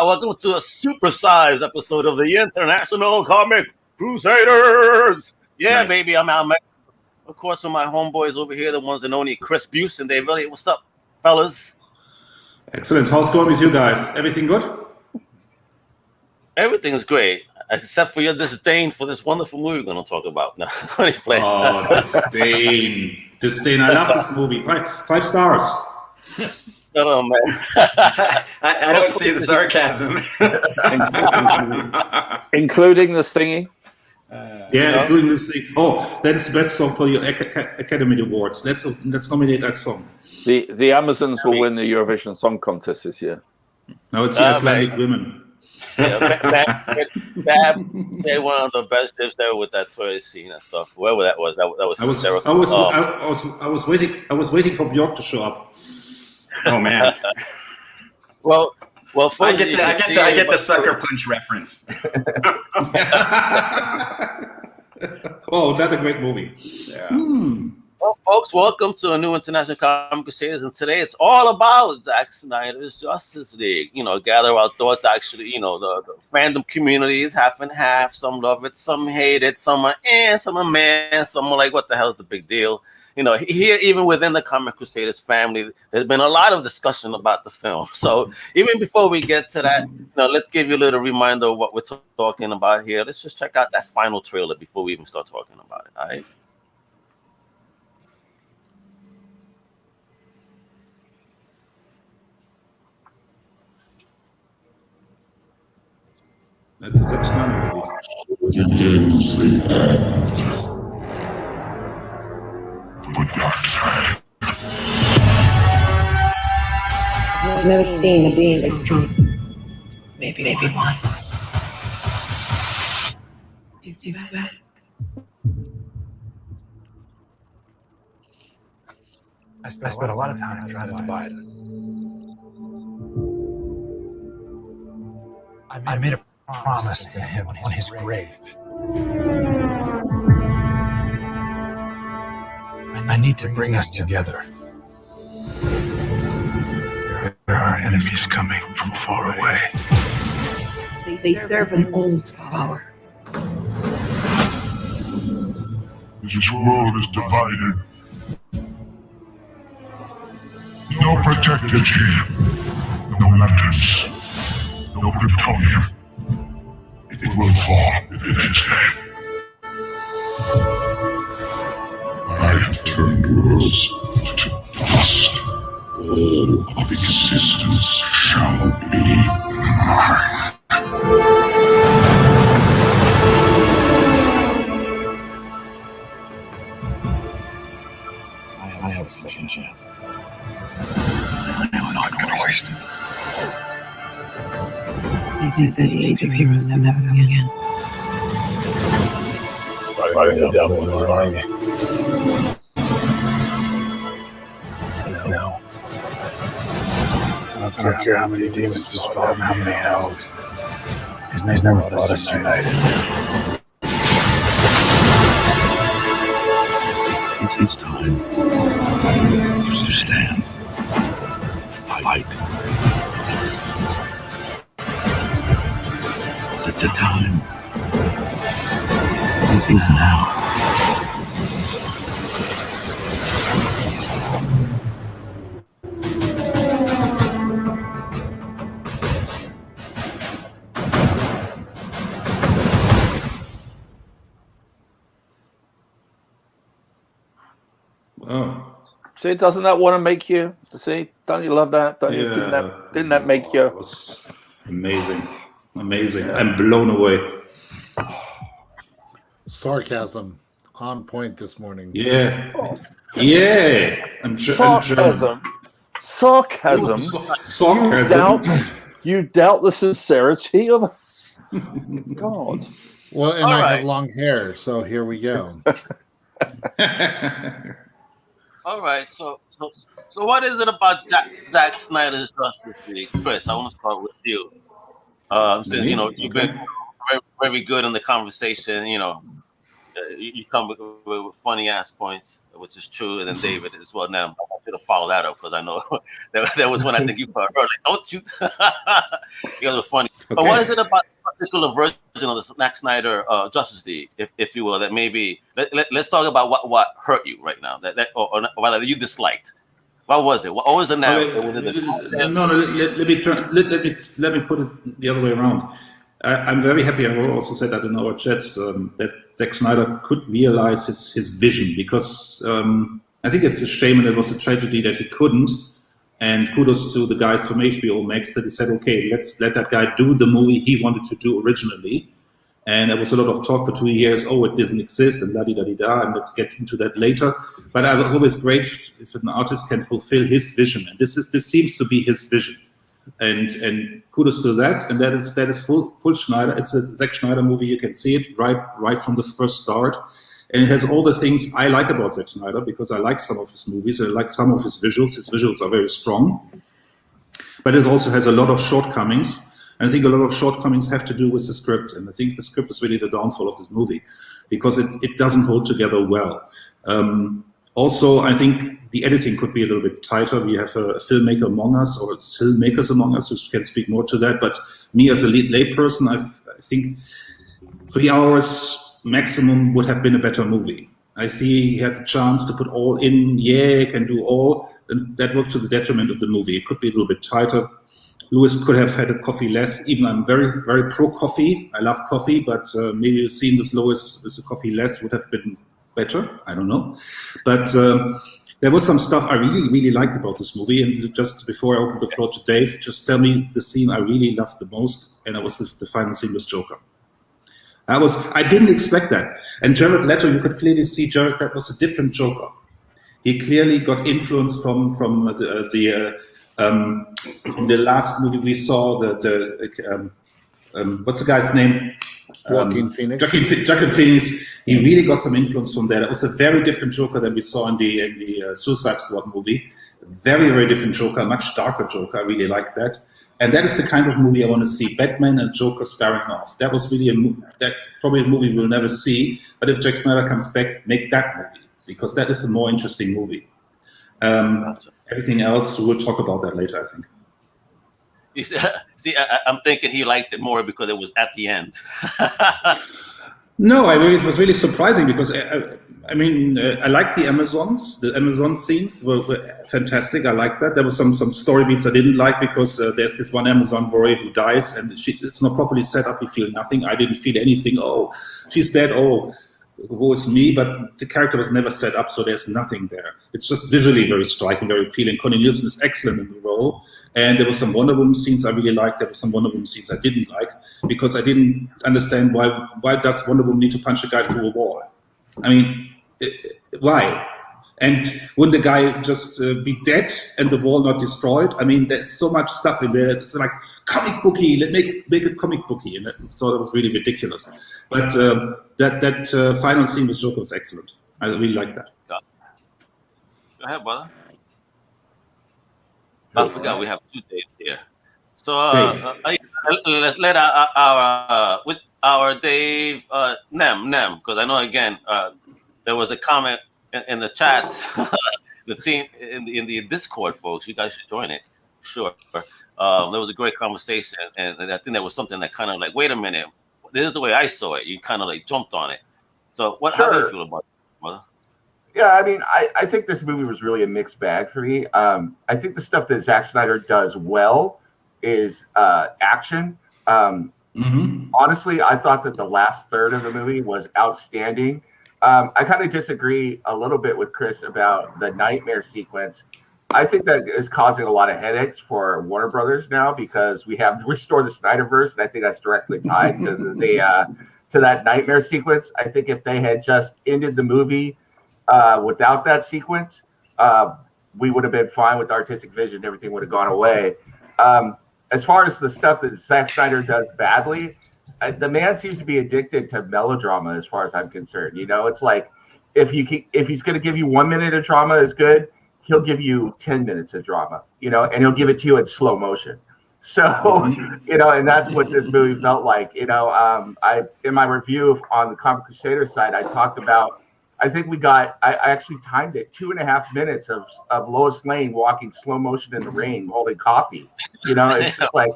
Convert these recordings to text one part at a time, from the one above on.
Welcome to a supersized episode of the International Comic Crusaders. Yeah, nice. Baby, I'm Al. Of course, with my homeboys over here, the ones and only Chris Buse and Dave Elliott. What's up, fellas? Excellent. How's it going with you guys? Everything good? Everything's great, except for your disdain for this wonderful movie we're going to talk about. No, disdain. Disdain. I love this movie. Five stars. Oh, man. I don't see the sarcasm. Including the singing? Including the singing. Oh, that is the best song for your Academy Awards. Let's nominate that song. The Amazons will win the Eurovision Song Contest this year. No, it's the Icelandic women. Yeah, they one of the best dips there with that toilet scene and stuff. Whoever that was, that was hysterical. I was waiting for Björk to show up. Oh man. well, I get the sucker punch reference. Oh, that's a great movie. Yeah. Well, folks, welcome to a new International Comic Crusaders, and today it's all about Zack Snyder's Justice League. Gather our thoughts. Actually, the fandom community is half and half. Some love it, some hate it, some are some are man, some are like, what the hell is the big deal? Here, even within the Comic Crusaders family, there's been a lot of discussion about the film. So even before we get to that, let's give you a little reminder of what we're talking about here. Let's just check out that final trailer before we even start talking about it, all right? That's a Zack Snyder I've never seen a being this strong. Maybe one. He's back. I spent a lot of time trying to buy this. I made a promise to him on his grave. I need to bring us together. There are enemies coming from far away. They serve an old power. This world is divided. No protected here. No lanterns. No Kryptonium. It will fall in his hand. I have turned worlds to dust. All of existence shall be mine. I have a second chance. I'm not going to waste it. They said the age of heroes will never come again. Fighting the devil in his army. No. I don't care how many demons just fought and how many hells. He's never fought us united. It's time just to stand. Fight. The time is now. Oh. See, doesn't that want to make you? See, don't you love that? Don't you? Didn't that make you? It was amazing. Amazing. I'm blown away. Sarcasm on point this morning. Yeah. Yeah. Sarcasm. You doubt the sincerity of us. God. Well, and I have long hair, so here we go. All right, so what is it about Zack Snyder's Justice League? Chris, I want to start with you. Since you've been very, very good in the conversation, you come with funny ass points, which is true, and then David as well. Now, you to follow that up because I know that was when I think you heard like, don't you? You guys were funny. Okay. But what is it about a particular version of the Zack Snyder Justice League, if you will, that maybe let's talk about what hurt you right now, or rather you disliked. What was it? What was the narrative? Let me put it the other way around. I'm very happy. I also said that in our chats that Zack Snyder could realize his vision, because I think it's a shame and it was a tragedy that he couldn't. And kudos to the guys from HBO Max that he said, okay, let's let that guy do the movie he wanted to do originally. And there was a lot of talk for 2 years, oh, it doesn't exist, and la-di-da-di-da, and let's get into that later. But I was always great if an artist can fulfill his vision, and this seems to be his vision. And kudos to that, and that is full Snyder. It's a Zack Snyder movie. You can see it right from the first start, and it has all the things I like about Zack Snyder, because I like some of his movies, I like some of his visuals. His visuals are very strong, but it also has a lot of shortcomings. And I think a lot of shortcomings have to do with the script, and I think the script is really the downfall of this movie, because it doesn't hold together well. Also, I think the editing could be a little bit tighter. We have a filmmaker among us, or filmmakers among us, who can speak more to that. But me as a lay person, I think 3 hours maximum would have been a better movie. I see he had the chance to put all in, can do all, and that worked to the detriment of the movie. It could be a little bit tighter. Lewis could have had a coffee less. Even I'm very, very pro coffee. I love coffee, but maybe a scene with Lewis with a coffee less would have been better. I don't know. But there was some stuff I really, really liked about this movie. And just before I open the floor to Dave, just tell me the scene I really loved the most. And it was the final scene with Joker. I didn't expect that. And Jared Leto, you could clearly see that was a different Joker. He clearly got influence from the last movie we saw, what's the guy's name? Joaquin Phoenix. Joaquin Phoenix. He really got some influence from that. It was a very different Joker than we saw in the Suicide Squad movie. Very, very different Joker, much darker Joker. I really like that. And that is the kind of movie I want to see: Batman and Joker sparring off. That was really probably a movie we'll never see. But if Zack Snyder comes back, make that movie, because that is a more interesting movie. Everything else, we'll talk about that later, I think. See, I'm thinking he liked it more because it was at the end. No, it was really surprising, because I liked the Amazons. The Amazon scenes were fantastic. I liked that. There were some story beats I didn't like, because there's this one Amazon warrior who dies, and it's not properly set up. You feel nothing. I didn't feel anything. Oh, she's dead. Oh, woe is me. But the character was never set up, so there's nothing there. It's just visually very striking, very appealing. Connie Nielsen is excellent in the role. And there were some Wonder Woman scenes I really liked. There were some Wonder Woman scenes I didn't like, because I didn't understand why does Wonder Woman need to punch a guy through a wall? I mean, why? And wouldn't the guy just be dead and the wall not destroyed? I mean, there's so much stuff in there. It's like comic booky. Let's make it comic booky, and so that was really ridiculous. But that final scene with Joker was excellent. I really like that. Go ahead, brother. I forgot we have two Daves here. So let's let our Dave Nem, because I know again there was a comment in the chats, the team in the Discord, folks. You guys should join it. Sure. There was a great conversation, and I think there was something that kind of like, wait a minute, this is the way I saw it. You kind of like jumped on it. So how do you feel about it, mother? Yeah, I mean, I think this movie was really a mixed bag for me. I think the stuff that Zack Snyder does well is action. Honestly, I thought that the last third of the movie was outstanding. I kind of disagree a little bit with Chris about the nightmare sequence. I think that is causing a lot of headaches for Warner Brothers now, because we have to restore the Snyderverse, and I think that's directly tied to to that nightmare sequence. I think if they had just ended the movie without that sequence, we would have been fine with artistic vision. Everything would have gone away. As far as the stuff that Zack Snyder does badly, the man seems to be addicted to melodrama, as far as I'm concerned. You know, it's like if he's going to give you 1 minute of drama is good, he'll give you 10 minutes of drama. You know, and he'll give it to you in slow motion. So, you know, and that's what this movie felt like. You know, I in my review on the Capers and Crusaders side, I talked about I think we got. I actually timed it 2.5 minutes of Lois Lane walking slow motion in the rain, holding coffee. You know, it's just like,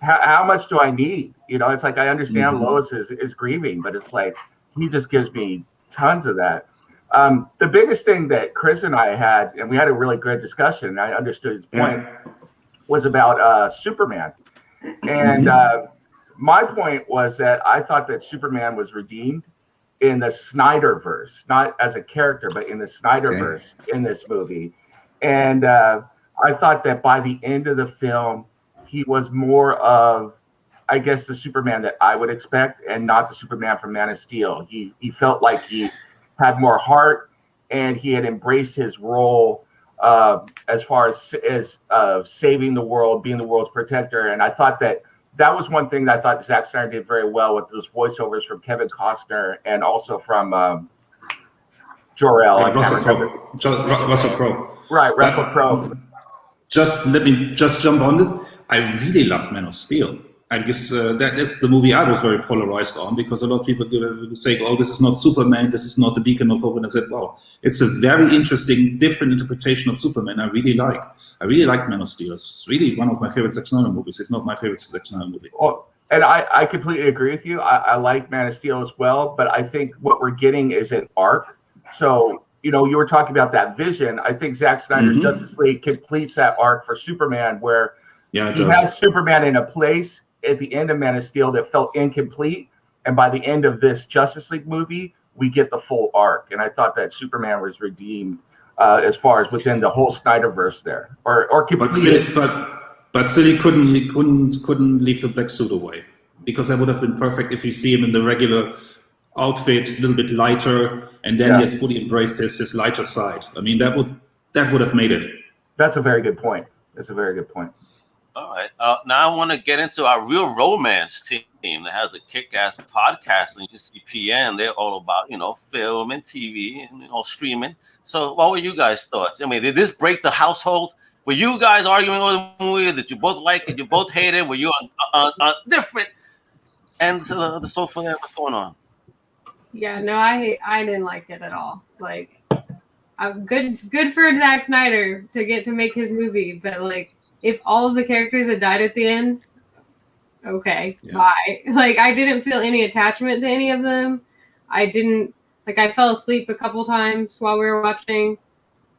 how much do I need? You know, it's like I understand Lois is grieving, but it's like he just gives me tons of that. The biggest thing that Chris and I had, and we had a really good discussion, and I understood his point, was about Superman. And my point was that I thought that Superman was redeemed in the Snyderverse, not as a character, but in the Snyderverse in this movie. And I thought that by the end of the film, he was more of, I guess, the Superman that I would expect, and not the Superman from Man of Steel. He felt like he had more heart, and he had embraced his role as far as saving the world, being the world's protector. And I thought that was one thing that I thought Zack Snyder did very well with those voiceovers from Kevin Costner and also from Jor-El. Russell Crowe. Right, Russell Crowe. Let me jump on it. I really loved Man of Steel. I guess that is the movie I was very polarized on, because a lot of people say, "Oh, this is not Superman. This is not the beacon of hope." And I said, "Well, it's a very interesting, different interpretation of Superman. I really like Man of Steel. It's really one of my favorite Zack Snyder movies. If not my favorite Zack Snyder movie." Well, and I completely agree with you. I like Man of Steel as well, but I think what we're getting is an arc. So, you know, you were talking about that vision. I think Zack Snyder's Justice League completes that arc for Superman, where he has Superman in a place at the end of Man of Steel that felt incomplete, and by the end of this Justice League movie, we get the full arc. And I thought that Superman was redeemed as far as within the whole Snyderverse there, or completed. But still, he couldn't leave the black suit away, because that would have been perfect if you see him in the regular outfit, a little bit lighter, and then he has fully embraced his lighter side. I mean, that would have made it. That's a very good point. That's a very good point. All right. Now I want to get into our Real Romance team that has a kick-ass podcast on UCPN. They're all about, you know, film and TV and, you know, streaming. So what were you guys' thoughts? I mean, did this break the household? Were you guys arguing over the movie? Did you both like it? You both hate it? Were you on different ends of the sofa there? What's going on? Yeah, no, I didn't like it at all. Like, I'm good for Zack Snyder to get to make his movie, but like, if all of the characters had died at the end, okay, bye. Like, I didn't feel any attachment to any of them. I fell asleep a couple times while we were watching,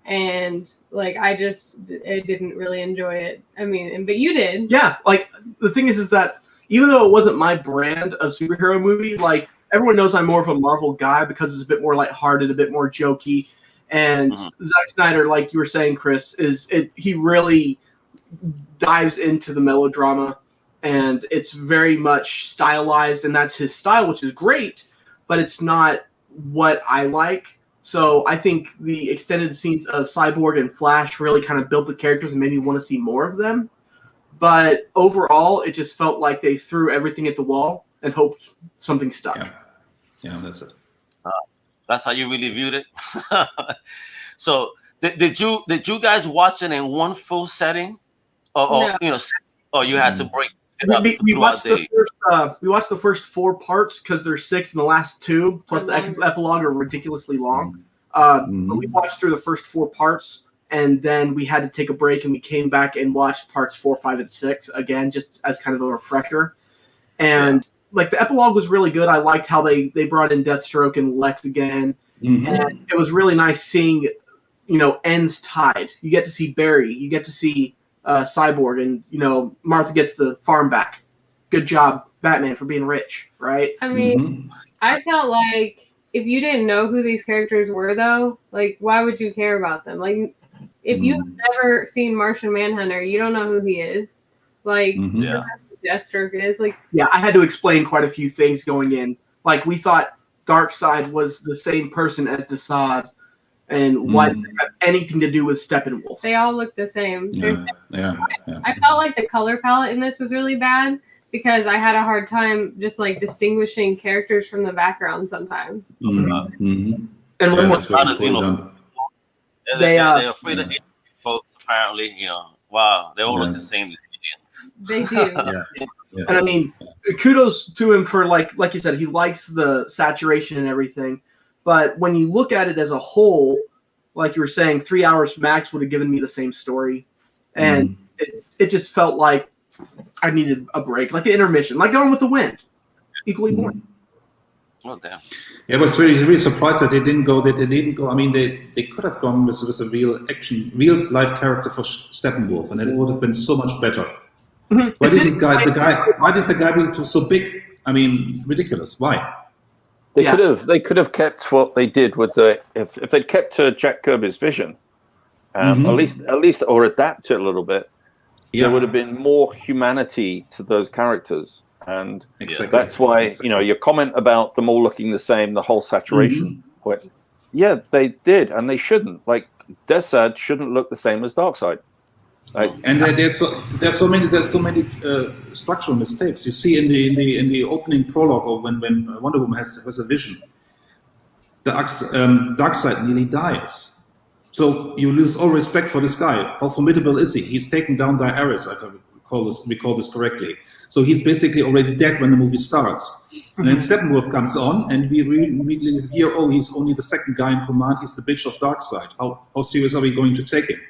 and like, I didn't really enjoy it. I mean, but you did. Yeah, like, the thing is that even though it wasn't my brand of superhero movie, like, everyone knows I'm more of a Marvel guy because it's a bit more lighthearted, a bit more jokey, and Zack Snyder, like you were saying, Chris, he really dives into the melodrama, and it's very much stylized, and that's his style, which is great, but it's not what I like. So I think the extended scenes of Cyborg and Flash really kind of built the characters and made me want to see more of them. But overall, it just felt like they threw everything at the wall and hoped something stuck. Yeah, that's it. That's how you really viewed it. So did you guys watch it in one full setting? Or you know, or you had to break it up we watched the first 4 parts because there's 6 in the last 2, plus the epilogue are ridiculously long. But we watched through the first 4 parts, and then we had to take a break, and we came back and watched parts 4, 5, and 6 again, just as kind of a refresher. And like, the epilogue was really good. I liked how they brought in Deathstroke and Lex again, and it was really nice seeing, you know, ends tied. You get to see Barry, you get to see Cyborg, and, you know, Martha gets the farm back. Good job, Batman, for being rich, right? I mean, I felt like if you didn't know who these characters were, though, like, why would you care about them? Like, if you've never seen Martian Manhunter, you don't know who he is. Like, you don't know who Deathstroke is. Like, yeah, I had to explain quite a few things going in. Like, we thought Darkseid was the same person as Desaad, and why does it have anything to do with Steppenwolf? They all look the same. I felt like the color palette in this was really bad because I had a hard time just like distinguishing characters from the background sometimes. And one more thing, they're afraid of folks. Apparently, you know, wow, they all look the same as Indians. They do. And I mean, kudos to him for like you said, he likes the saturation and everything. But when you look at it as a whole, like you were saying, 3 hours max would have given me the same story. And it just felt like I needed a break, like an intermission, like Gone with the Wind. Equally boring. Oh, damn. Yeah, I was really surprised that they didn't go. I mean, they could have gone with a real life character for Steppenwolf, and it would have been so much better. Why did the guy be so big? I mean, ridiculous. Why? They could have kept what they did with if they'd kept to Jack Kirby's vision, at least or adapt it a little bit. There would have been more humanity to those characters. And that's why, your comment about them all looking the same, the whole saturation point. Yeah, they did, and they shouldn't. Like, Deathside shouldn't look the same as Darkseid. Like, and there's so many structural mistakes. You see in the opening prologue, or when Wonder Woman has a vision, Darkseid nearly dies. So you lose all respect for this guy. How formidable is he? He's taken down by Ares, if I recall this correctly. So he's basically already dead when the movie starts. And then Steppenwolf comes on, and we really hear, oh, he's only the second guy in command. He's the bitch of Darkseid. How serious are we going to take him?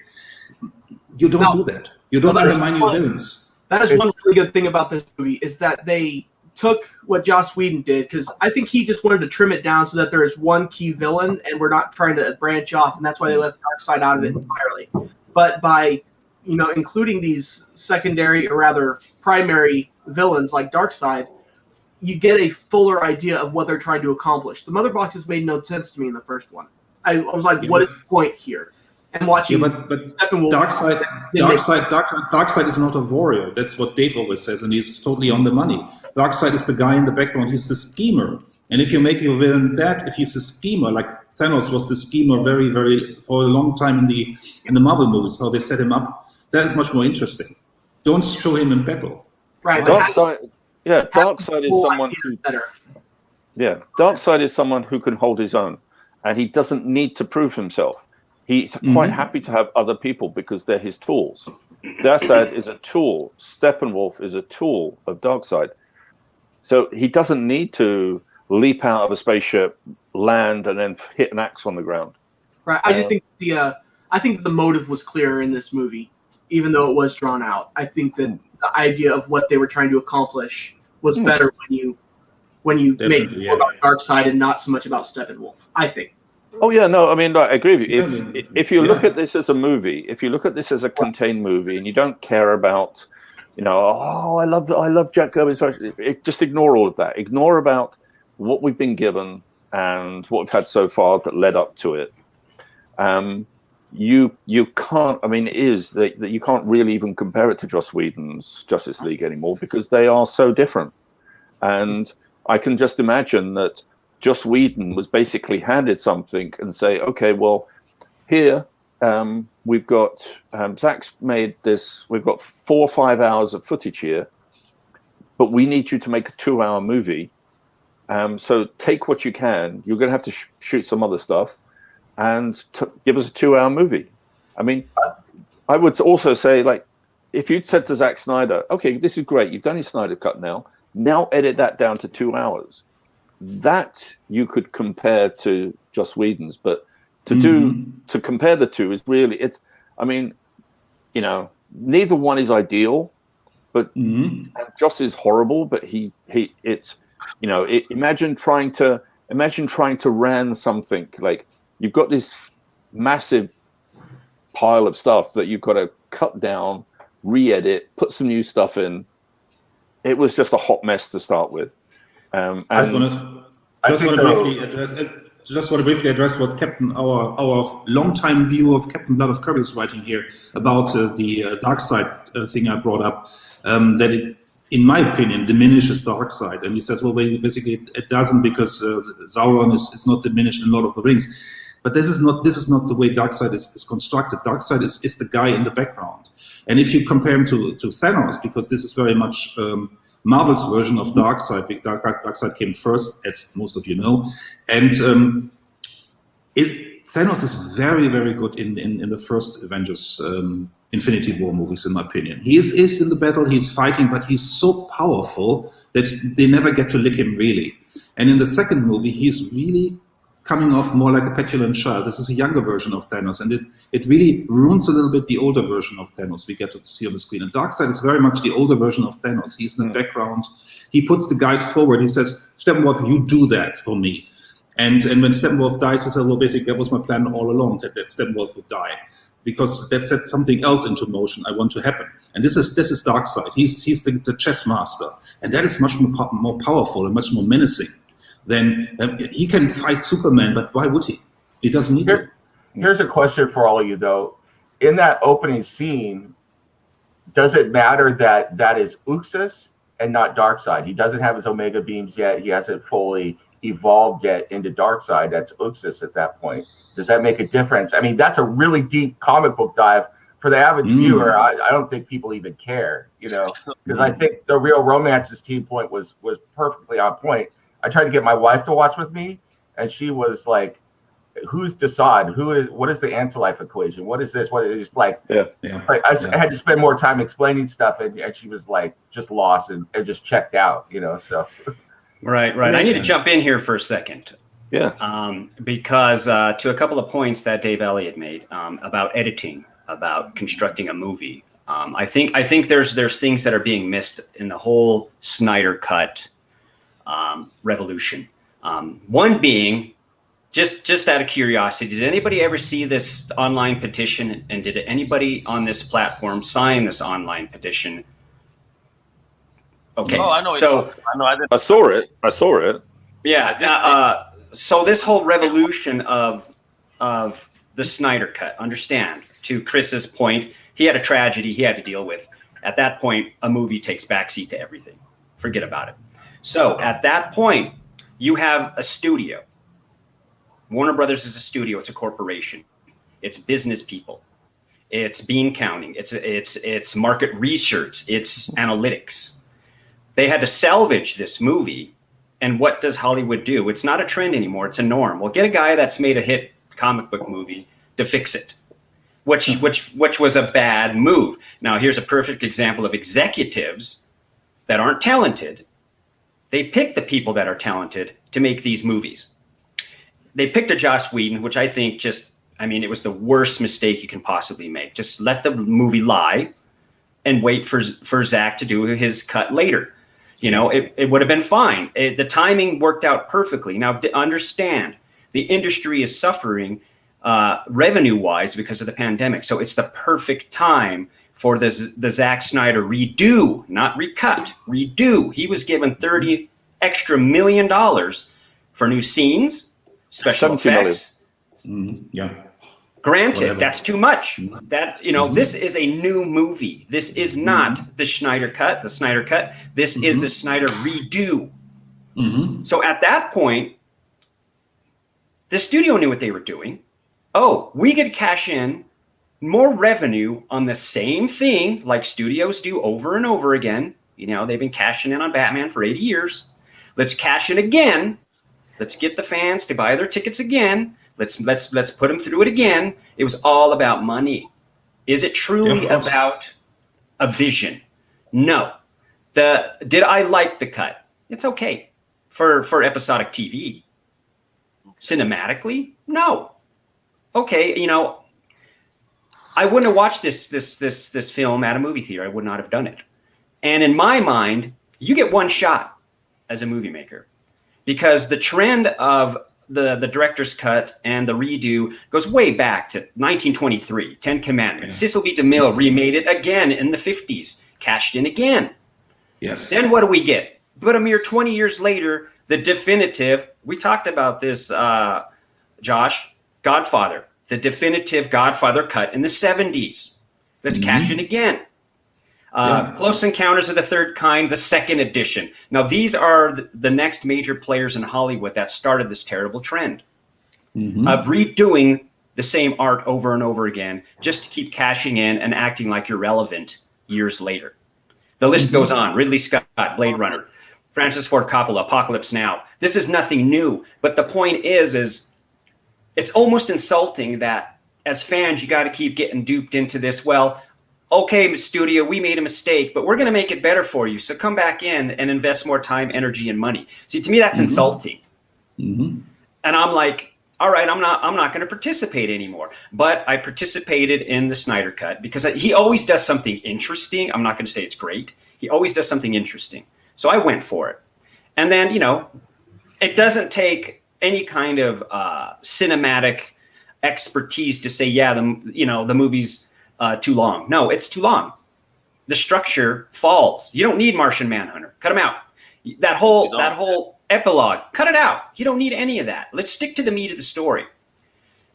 You don't do that. You don't undermine your villains. That is one really good thing about this movie, is that they took what Joss Whedon did, because I think he just wanted to trim it down so that there is one key villain, and we're not trying to branch off, and that's why they left Darkseid out of it entirely. But by including these secondary, or rather primary villains like Darkseid, you get a fuller idea of what they're trying to accomplish. The Mother Boxes made no sense to me in the first one. I was like, what is the point here? And watching but Darkseid is not a warrior. That's what Dave always says, and he's totally on the money. Darkseid is the guy in the background. He's the schemer. And if you make your villain if he's a schemer, like Thanos was the schemer very, very for a long time in the Marvel movies, how they set him up, that is much more interesting. Don't show him in battle. Right. Darkseid is someone Darkseid is someone who can hold his own, and he doesn't need to prove himself. He's quite happy to have other people because they're his tools. Darkseid is a tool. Steppenwolf is a tool of Darkseid. So he doesn't need to leap out of a spaceship, land, and then hit an axe on the ground. Right. I just think the motive was clearer in this movie, even though it was drawn out. I think that the idea of what they were trying to accomplish was better when you make it more about Darkseid and not so much about Steppenwolf, I think. Oh yeah, no, I mean, I agree with you. If you look at this as a movie, if you look at this as a contained movie, and you don't care about, I love Jack Kirby's version, just ignore all of that. Ignore about what we've been given and what we've had so far that led up to it. You can't. I mean, it is that you can't really even compare it to Joss Whedon's Justice League anymore, because they are so different. And I can just imagine that Joss Whedon was basically handed something and say, okay, well, here we've got Zack's made this. We've got 4 or 5 hours of footage here, but we need you to make a 2-hour movie. So take what you can. You're going to have to shoot some other stuff, and give us a 2-hour movie. I mean, I would also say, like, if you'd said to Zack Snyder, okay, this is great. You've done your Snyder cut now. Now edit that down to 2 hours. That you could compare to Joss Whedon's, but to compare the two is really neither one is ideal, but Joss is horrible, but imagine trying to ran something like, you've got this massive pile of stuff that you've got to cut down, re-edit, put some new stuff in. It was just a hot mess to start with. Just want to briefly address what our longtime viewer of Captain Blood of Kirby is writing here about the Darkseid thing I brought up. That it, in my opinion, diminishes Darkseid, and he says, well, basically it doesn't, because Sauron is not diminished in Lord of the Rings. But this is not the way Darkseid is constructed. Darkseid is the guy in the background, and if you compare him to Thanos, because this is very much Marvel's version of Darkseid. Darkseid came first, as most of you know, and Thanos is very, very good in the first Avengers Infinity War movies, in my opinion. He is in the battle, he's fighting, but he's so powerful that they never get to lick him, really. And in the second movie, he's really coming off more like a petulant child. This is a younger version of Thanos, and it really ruins a little bit the older version of Thanos we get to see on the screen. And Darkseid is very much the older version of Thanos. He's in the background. He puts the guys forward. He says, Steppenwolf, you do that for me. And when Steppenwolf dies, he says, well, basically, that was my plan all along, that Steppenwolf would die. Because that set something else into motion I want to happen. And this is Darkseid. He's the chess master. And that is much more powerful and much more menacing. Then he can fight Superman, but why would he? He doesn't need to. Here's a question for all of you, though. In that opening scene, does it matter that that is Uxas and not Darkseid? He doesn't have his Omega beams yet. He hasn't fully evolved yet into Darkseid. That's Uxas at that point. Does that make a difference? I mean, that's a really deep comic book dive. For the average viewer, I don't think people even care, because I think the Real Romances team point was perfectly on point. I tried to get my wife to watch with me, and she was like, "Who's Desaad? What is the anti-life equation? What is this? What is like?" Like I had to spend more time explaining stuff, and she was like just lost and just checked out, So right. I need to jump in here for a second. Yeah. Because to a couple of points that Dave Elliott made about editing, about constructing a movie, I think there's things that are being missed in the whole Snyder Cut revolution. One being, just out of curiosity, did anybody ever see this online petition, and did anybody on this platform sign this online petition? Okay, I know. So I saw it. Yeah. So this whole revolution of the Snyder Cut, understand, to Chris's point, he had a tragedy he had to deal with. At that point, a movie takes backseat to everything. Forget about it. So at that point, you have a studio. Warner Brothers is a studio. It's a corporation. It's business people. It's bean counting. It's market research. It's analytics. They had to salvage this movie. And what does Hollywood do? It's not a trend anymore. It's a norm. Well, get a guy that's made a hit comic book movie to fix it, which was a bad move. Now, here's a perfect example of executives that aren't talented. They pick the people that are talented to make these movies. They picked a Joss Whedon, which I think it was the worst mistake you can possibly make. Just let the movie lie and wait for Zack to do his cut later. It would have been fine. The timing worked out perfectly. Now, understand, the industry is suffering revenue-wise because of the pandemic. So it's the perfect time for the Zack Snyder redo, not recut, redo. He was given $30 extra million for new scenes, special effects. Granted, whatever. That's too much. That this is a new movie. This is not the Snyder Cut. This is the Snyder redo. So at that point, the studio knew what they were doing. Oh, we could cash in more revenue on the same thing like studios do over and over again. They've been cashing in on Batman for 80 years. Let's cash in again. Let's get the fans to buy their tickets again. Let's put them through it again. It was all about money. Is it truly about a vision? No. Did I like the cut? It's okay for episodic TV. Cinematically, no. Okay, I wouldn't have watched this film at a movie theater. I would not have done it. And in my mind, you get one shot as a movie maker, because the trend of the director's cut and the redo goes way back to 1923, 10 Commandments. Cecil B. DeMille remade it again in the 50s, cashed in again. Yes. Then what do we get? But a mere 20 years later, the definitive, we talked about this, Josh, Godfather, the definitive Godfather cut in the 70s. Let's cash in again. Close Encounters of the Third Kind, the second edition. Now, these are the next major players in Hollywood that started this terrible trend of redoing the same art over and over again just to keep cashing in and acting like you're relevant years later. The list goes on. Ridley Scott, Blade Runner, Francis Ford Coppola, Apocalypse Now. This is nothing new. But the point is it's almost insulting that as fans, you got to keep getting duped into this. Well, okay, studio, we made a mistake, but we're going to make it better for you. So come back in and invest more time, energy, and money. See, to me, that's insulting. And I'm like, all right, I'm not going to participate anymore. But I participated in the Snyder Cut because he always does something interesting. I'm not going to say it's great. He always does something interesting. So I went for it. And then, it doesn't take any kind of cinematic expertise to say, yeah, the movie's too long. No, it's too long. The structure falls. You don't need Martian Manhunter. Cut him out. That whole epilogue, cut it out. You don't need any of that. Let's stick to the meat of the story.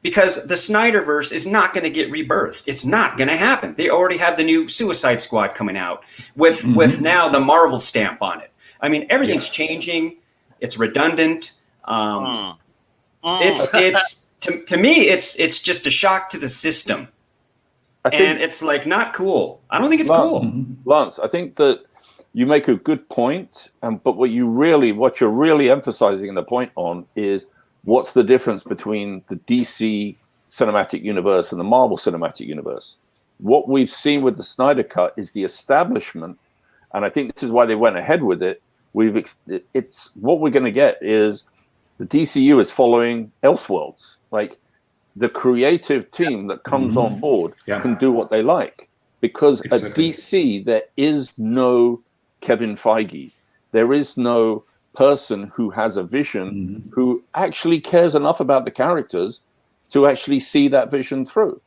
Because the Snyderverse is not going to get rebirthed. It's not going to happen. They already have the new Suicide Squad coming out with now the Marvel stamp on it. I mean, everything's changing. It's redundant. It's to me, it's just a shock to the system. And it's like not cool. I don't think it's cool. Lance, I think that you make a good point, but what you're really emphasizing in the point on is what's the difference between the DC cinematic universe and the Marvel cinematic universe. What we've seen with the Snyder Cut is the establishment, and I think this is why they went ahead with it. It's what we're going to get is the DCU is following Elseworlds. Like the creative team that comes on board can do what they like, because at DC there is no Kevin Feige. There is no person who has a vision who actually cares enough about the characters to actually see that vision through.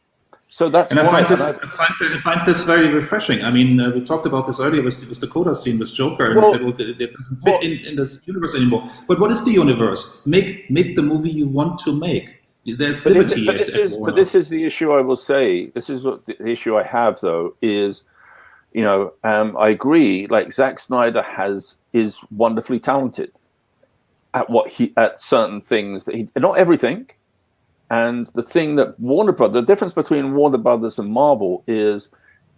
So that's and I find this very refreshing. I mean, we talked about this earlier with the Coda scene with Joker, and we said, well, it doesn't fit in this universe anymore. But what is the universe? Make the movie you want to make. There's liberty. But this is the issue. I will say this is what the issue I have though is, I agree. Like Zack Snyder is wonderfully talented at certain things that not everything. And the thing that the difference between Warner Brothers and Marvel is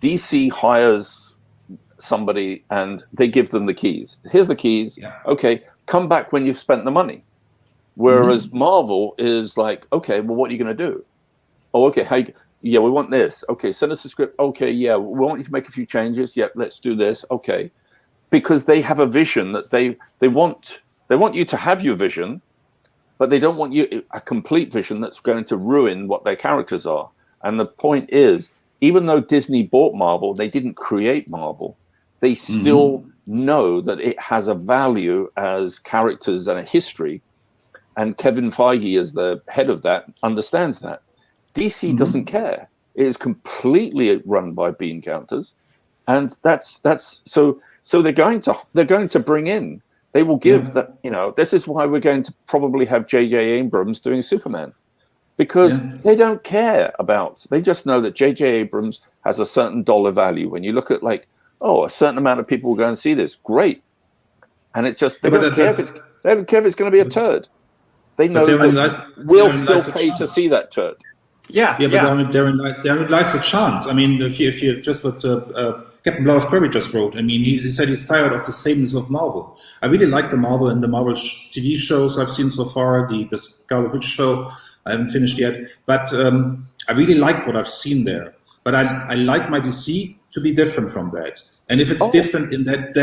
DC hires somebody and they give them the keys. Here's the keys. Yeah. Okay, come back when you've spent the money. Whereas Marvel is like, okay, well, what are you going to do? Oh, okay, we want this. Okay, send us a script. Okay, yeah, we want you to make a few changes. Yeah, let's do this. Okay, because they have a vision that they want you to have your vision, but they don't want you a complete vision that's going to ruin what their characters are. And the point is, even though Disney bought Marvel, they didn't create Marvel. They still know that it has a value as characters and a history. And Kevin Feige, as the head of that, understands that. DC doesn't care. It is completely run by bean counters, and that's so they're going to bring in. They will give that. This is why we're going to probably have J.J. Abrams doing Superman, because they don't care about. They just know that J.J. Abrams has a certain dollar value. When you look at a certain amount of people will go and see this, great, and it's just they don't care if it's going to be a turd. They know that we'll still pay to see that turd. But therein lies a chance. I mean, if you just what Captain Blau's just wrote, I mean, he said he's tired of the sameness of Marvel. I really like the Marvel and the Marvel TV shows I've seen so far. The Scarlet Witch show I haven't finished yet, but I really like what I've seen there. But I like my DC to be different from that. And if it's different in that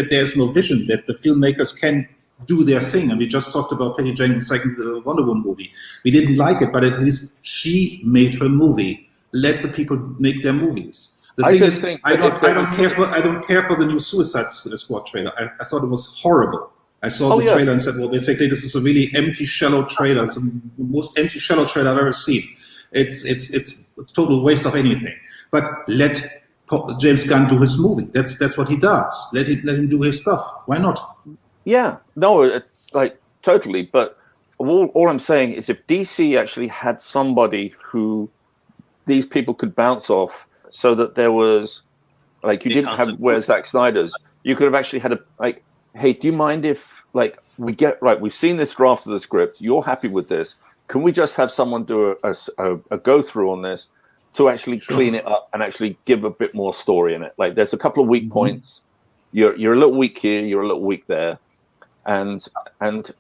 there's no vision, that the filmmakers can do their thing. And we just talked about Patty Jenkins' second Wonder Woman movie. We didn't like it, but at least she made her movie. Let the people make their movies. The thing is, I don't care for the new Suicide Squad trailer. I thought it was horrible. I saw the trailer and said, well, basically this is a really empty, shallow trailer. It's the most empty, shallow trailer I've ever seen. It's a total waste of anything. But let James Gunn do his movie. That's what he does. Let him do his stuff. Why not? Yeah, no, totally. But all I'm saying is if DC actually had somebody who these people could bounce off so that there was, you didn't have where Zack Snyder's, you could have actually had hey, do you mind if, we've seen this draft of the script, you're happy with this, can we just have someone do a go-through on this to actually clean it up and actually give a bit more story in it? There's a couple of weak points. You're a little weak here, you're a little weak there. And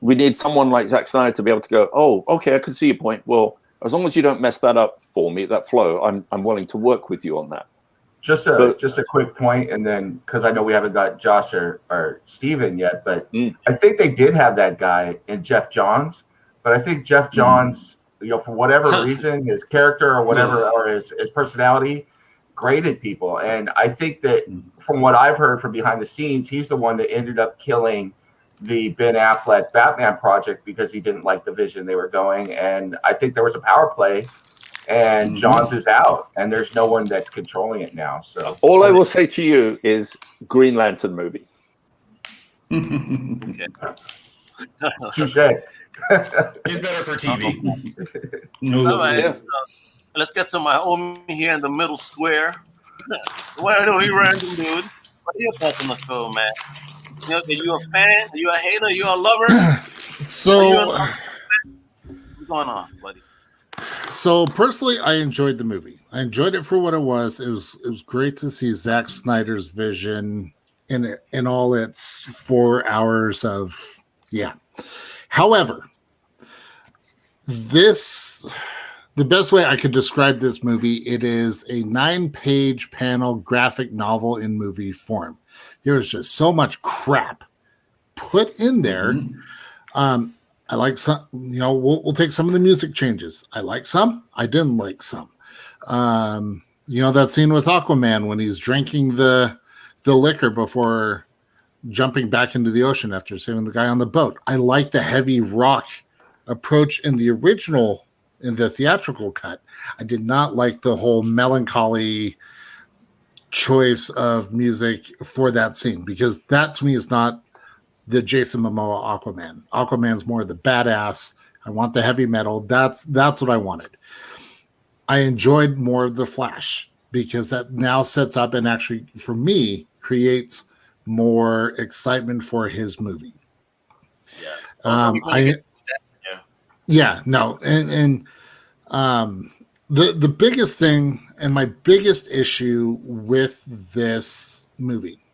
we need someone like Zack Snyder to be able to go, oh, okay, I can see your point. Well, as long as you don't mess that up for me, that flow, I'm willing to work with you on that. Just a quick point, and then because I know we haven't got Josh or Steven yet, but I think they did have that guy in Jeff Johns, but I think Jeff Johns, for whatever reason, his character or whatever, or his personality, grated people. And I think that from what I've heard from behind the scenes, he's the one that ended up killing the Ben Affleck Batman project because he didn't like the vision they were going. And I think there was a power play, and Johns is out, and there's no one that's controlling it now. So all I will say to you is Green Lantern movie. Touche. He's better for TV. All right, let's get to my homie here in the middle square. Why don't he random dude? What are your thoughts on the film, man? Are you a fan? Are you a hater? Are you a lover? So, what's going on, buddy? So personally, I enjoyed the movie. I enjoyed it for what it was. It was great to see Zack Snyder's vision in all its 4 hours of However, the best way I could describe this movie, it is a 9-page panel graphic novel in movie form. There is just so much crap put in there. I like some, we'll take some of the music changes. I like some, I didn't like some. That scene with Aquaman when he's drinking the liquor before jumping back into the ocean after saving the guy on the boat. I like the heavy rock approach in the original, in the theatrical cut. I did not like the whole melancholy choice of music for that scene, because that to me is not the Jason Momoa Aquaman. Aquaman's more the badass. I want the heavy metal. That's what I wanted. I enjoyed more of the Flash because that now sets up and actually, for me, creates more excitement for his movie. The biggest thing and my biggest issue with this movie,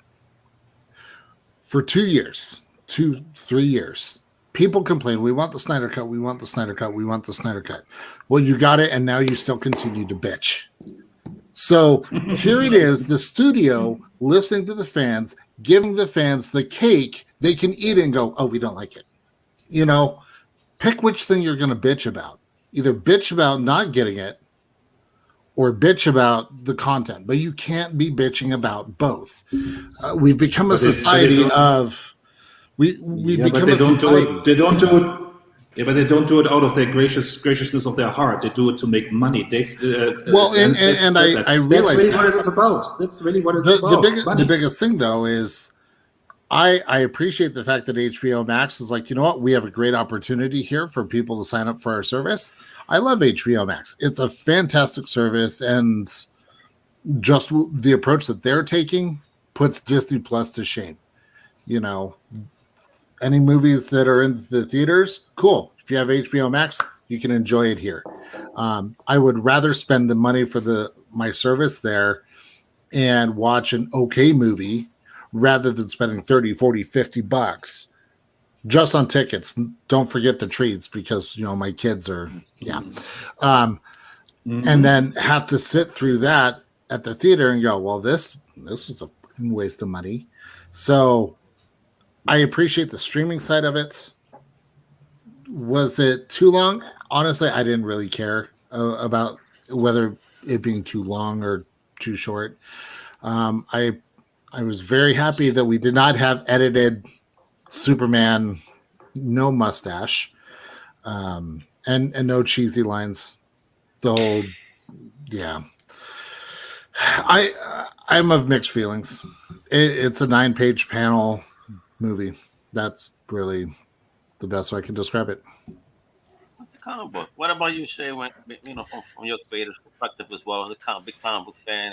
for 3 years, people complain, we want the Snyder Cut, we want the Snyder Cut, we want the Snyder Cut. Well, you got it, and now you still continue to bitch. So here it is, the studio listening to the fans, giving the fans the cake, they can eat it and go, oh, we don't like it. Pick which thing you're going to bitch about. Either bitch about not getting it or bitch about the content. But you can't be bitching about both. We've become a society of... They don't do it. Yeah, but they don't do it out of their graciousness of their heart. They do it to make money. I realize that's really what it's about. That's really what it's about. The biggest thing, though, is I appreciate the fact that HBO Max is like, you know what? We have a great opportunity here for people to sign up for our service. I love HBO Max. It's a fantastic service, and just the approach that they're taking puts Disney Plus to shame. Any movies that are in the theaters, cool. If you have HBO Max, you can enjoy it here. I would rather spend the money for my service there and watch an okay movie rather than spending 30, 40, 50 bucks just on tickets. Don't forget the treats because, my kids are, and then have to sit through that at the theater and go, well, this is a waste of money. So I appreciate the streaming side of it. Was it too long? Honestly, I didn't really care about whether it being too long or too short. I was very happy that we did not have edited Superman, no mustache, and no cheesy lines. I'm of mixed feelings. It's a 9-page panel movie. That's really the best way I can describe it. It's a comic book. What about you, Shay? From your creative perspective as well, as a big comic book fan,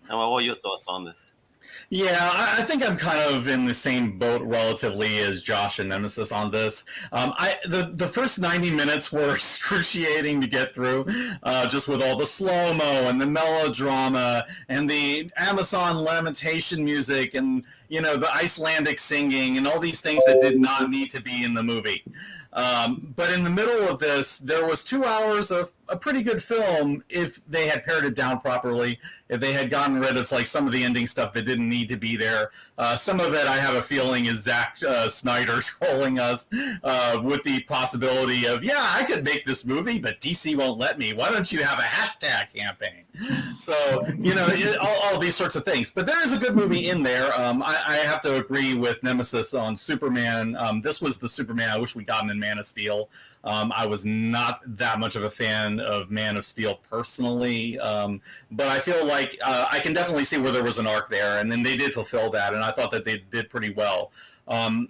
and what are your thoughts on this? Yeah, I think I'm kind of in the same boat relatively as Josh and Nemesis on this. The first 90 minutes were excruciating to get through, just with all the slow-mo and the melodrama and the Amazon lamentation music and, the Icelandic singing and all these things that did not need to be in the movie. But in the middle of this, there was 2 hours of a pretty good film if they had pared it down properly, if they had gotten rid of like some of the ending stuff that didn't need to be there. Some of it, I have a feeling, is Zack Snyder trolling us with the possibility of, yeah, I could make this movie, but DC won't let me. Why don't you have a hashtag campaign? So, you know, all these sorts of things. But there is a good movie in there. I have to agree with Nemesis on Superman. This was the Superman I wish we gotten in Man of Steel. I was not that much of a fan of Man of Steel personally, but I feel like I can definitely see where there was an arc there, and then they did fulfill that, and I thought that they did pretty well.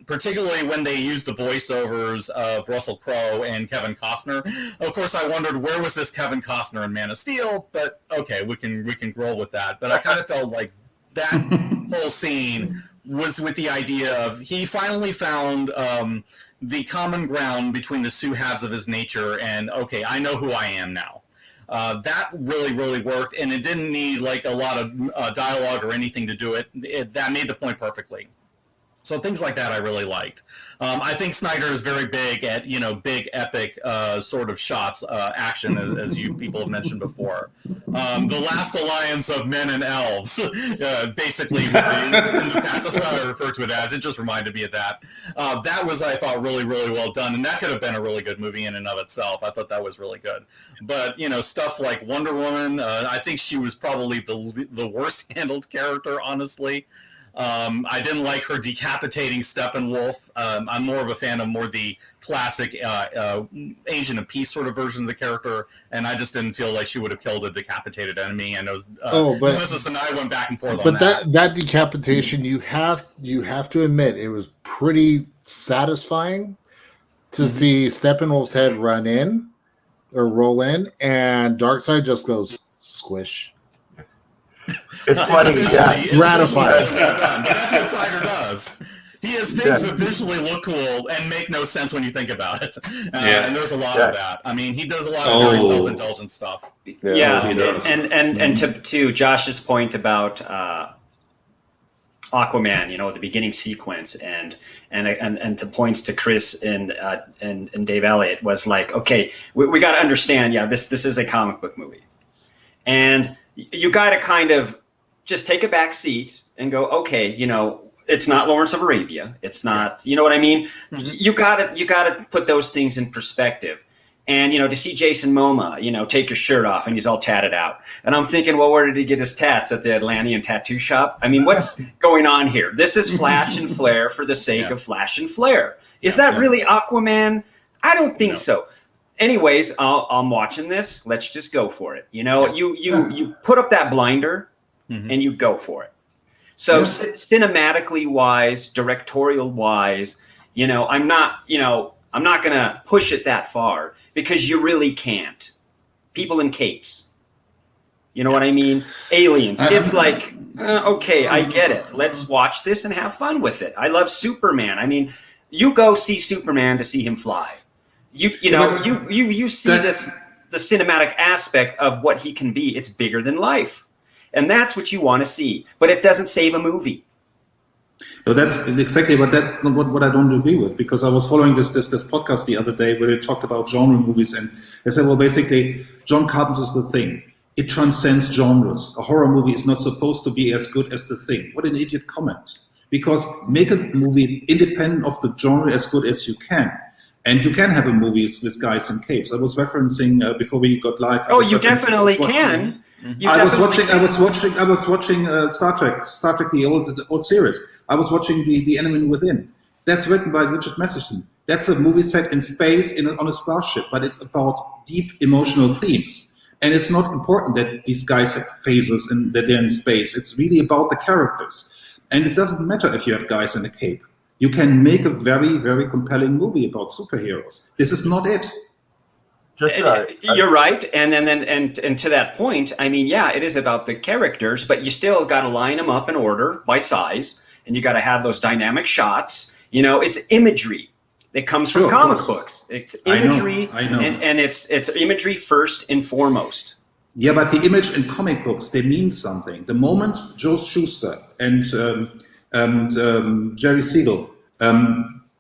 Particularly when they used the voiceovers of Russell Crowe and Kevin Costner. Of course, I wondered where was this Kevin Costner in Man of Steel, but okay, we can roll with that. But I kind of felt like that whole scene was with the idea of he finally found the common ground between the two halves of his nature, and okay, I know who I am now. That really worked, and it didn't need like a lot of dialogue or anything to do it. That made the point perfectly. So things like that I really liked. I think Snyder is very big at, you know, big epic sort of shots, action, as you people have mentioned before. The Last Alliance of Men and Elves, basically, in the past, that's what I refer to it as. It just reminded me of that. That was, I thought, really well done, and that could have been a really good movie in and of itself. I thought that was really good. But, you know, stuff like Wonder Woman, I think she was probably the worst handled character, honestly. I didn't like her decapitating Steppenwolf. I'm more of a fan of more the classic Agent of Peace sort of version of the character, and I just didn't feel like she would have killed a decapitated enemy. I know Mrs. and I went back and forth on that. But that decapitation, you have to admit, it was pretty satisfying to see Steppenwolf's head run in or roll in, and Darkseid just goes squish. It's funny, yeah. Gratifying. That's what Snyder does. He has things that visually look cool and make no sense when you think about it. And there's a lot of that. I mean, he does a lot of very self-indulgent stuff. And to Josh's point about Aquaman, you know, the beginning sequence, and to points to Chris and Dave Elliott was like, okay, we got to understand, this is a comic book movie, and you got to kind of just take a back seat and go, okay, you know, it's not Lawrence of Arabia. It's not, you know what I mean? Mm-hmm. You got to put those things in perspective. And, you know, to see Jason Momoa, you know, take his shirt off and he's all tatted out. And I'm thinking, well, where did he get his tats? At the Atlantean tattoo shop? I mean, what's going on here? This is flash and flare for the sake of flash and flare. Is that really Aquaman? I don't think so. Anyways, I'm watching this. Let's just go for it. You know, you put up that blinder and you go for it. So cinematically wise, directorial wise, you know, I'm not going to push it that far because you really can't. People in capes. You know what I mean? Aliens. It's like, okay, I get it. Let's watch this and have fun with it. I love Superman. I mean, you go see Superman to see him fly. You see the cinematic aspect of what he can be. It's bigger than life. And that's what you want to see. But it doesn't save a movie. No, that's exactly, but that's not what I don't agree with, because I was following this podcast the other day where they talked about genre movies, and they said, well, basically, John Carpenter's The Thing. It transcends genres. A horror movie is not supposed to be as good as The Thing. What an idiot comment. Because make a movie independent of the genre as good as you can. And you can have a movie with guys in capes. I was referencing before we got live. Oh, you definitely can. I was watching Star Trek, the old series. I was watching the Enemy Within. That's written by Richard Matheson. That's a movie set in space on a starship, but it's about deep emotional themes. And it's not important that these guys have phasers and that they're in space. It's really about the characters. And it doesn't matter if you have guys in a cape. You can make a very, very compelling movie about superheroes. This is not it. You're right, and to that point, I mean, it is about the characters, but you still got to line them up in order by size, and you got to have those dynamic shots. You know, it's imagery that comes from comic books. It's imagery, I know. And it's imagery first and foremost. Yeah, but the image in comic books, they mean something. The moment Joe Shuster and Jerry Siegel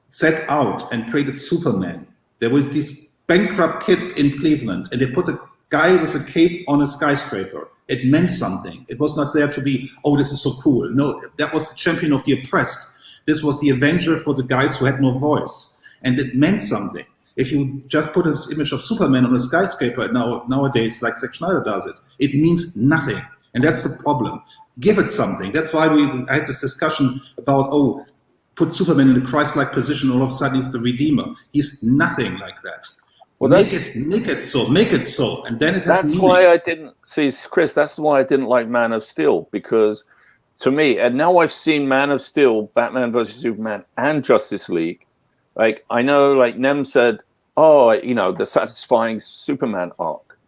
set out and created Superman, there was these bankrupt kids in Cleveland, and they put a guy with a cape on a skyscraper. It meant something. It was not there to be, oh, this is so cool. No, that was the champion of the oppressed. This was the avenger for the guys who had no voice. And it meant something. If you just put this image of Superman on a skyscraper nowadays, like Zack Snyder does it means nothing. And that's the problem. Give it something. That's why I had this discussion about, put Superman in a Christ-like position, all of a sudden he's the Redeemer. He's nothing like that. Well, make it so, and then it has That's meaning. why I didn't see, Chris. That's why I didn't like Man of Steel, because to me, and now I've seen Man of Steel, Batman versus Superman, and Justice League. Like I know, like Nem said, the satisfying Superman arc.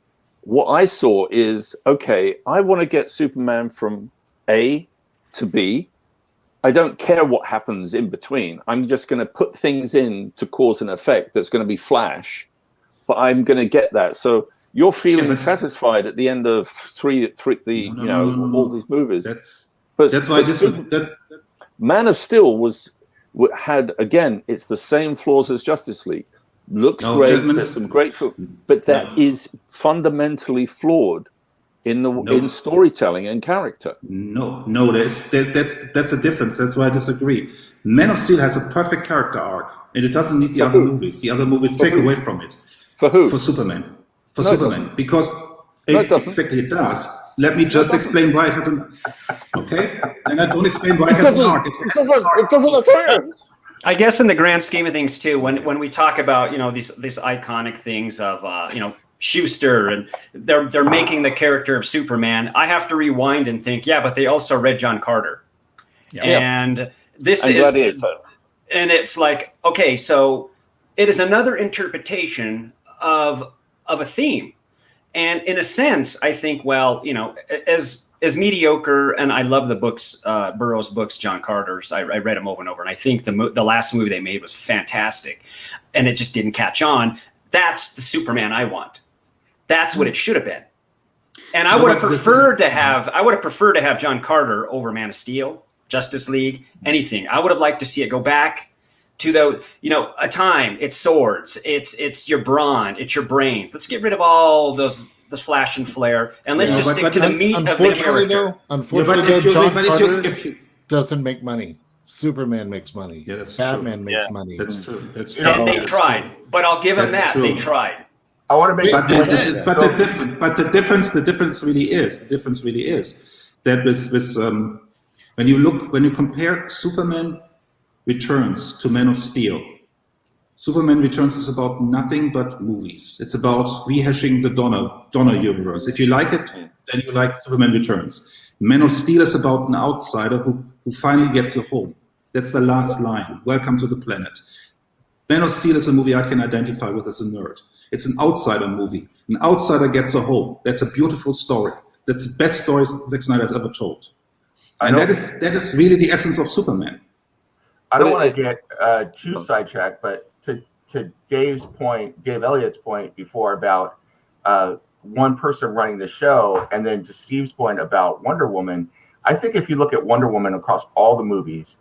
What I saw is, okay, I want to get Superman from A to B. I don't care what happens in between. I'm just going to put things in to cause an effect that's going to be Flash. But I'm going to get that. So you're feeling satisfied at the end of all these movies. That's why Man of Steel had again. It's the same flaws as Justice League. Looks great. There's some great film, but that is fundamentally flawed in storytelling and character. No, that's a difference. That's why I disagree. Man of Steel has a perfect character arc, and it doesn't need the other movies. The other movies take away from it. For who? For Superman. Because exactly it does. Let me just explain why it hasn't. Okay, and I don't explain why it has an arc. It doesn't occur. I guess in the grand scheme of things too, when we talk about these iconic things of Schuster and they're making the character of Superman, I have to rewind and think, but they also read John Carter, and this is, and it's like, okay, so it is another interpretation of a theme, and in a sense, I think, as mediocre, and I love the books, Burroughs' books, John Carter's. I read them over and over, and I think the last movie they made was fantastic, and it just didn't catch on. That's the Superman I want. That's what it should have been, and I would have preferred to have John Carter over Man of Steel, Justice League, anything. I would have liked to see it go back to a time. It's swords. It's your brawn. It's your brains. Let's get rid of all the flash and flare, and let's just stick to the meat of the character. Unfortunately, John Carter doesn't make money. Superman makes money. Yeah, Batman makes money. That's true. And they tried, but I'll give them that. True. They tried. I want to make the difference really is that with when you compare Superman Returns to Man of Steel, Superman Returns is about nothing but movies. It's about rehashing the Donner universe. If you like it, then you like Superman Returns. Man of Steel is about an outsider who finally gets a home. That's the last line. Welcome to the planet. Man of Steel is a movie I can identify with as a nerd. It's an outsider movie. An outsider gets a home. That's a beautiful story. That's the best story Zack Snyder has ever told. And that is really the essence of Superman. I don't want to get too sidetracked, but to Dave Elliott's point before about one person running the show, and then to Steve's point about Wonder Woman, I think if you look at Wonder Woman across all the movies,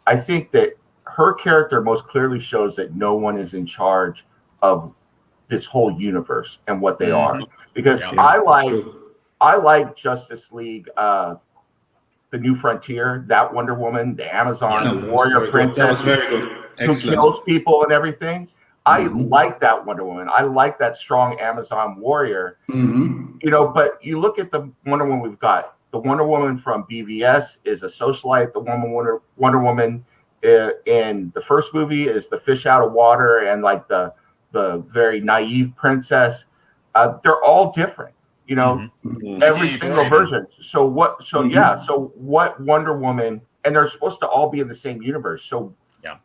I think that her character most clearly shows that no one is in charge of this whole universe and what they are. Because I like Justice League, The New Frontier, that Wonder Woman, the Amazon warrior princess, that was very good. Who kills people and everything. I like that Wonder Woman. I like that strong Amazon warrior. But you look at the Wonder Woman we've got. The Wonder Woman from BVS is a socialite. The Wonder Woman in the first movie is the fish out of water and like the very naive princess. They're all different. Every single version. So what Wonder Woman, and they're supposed to all be in the same universe. So,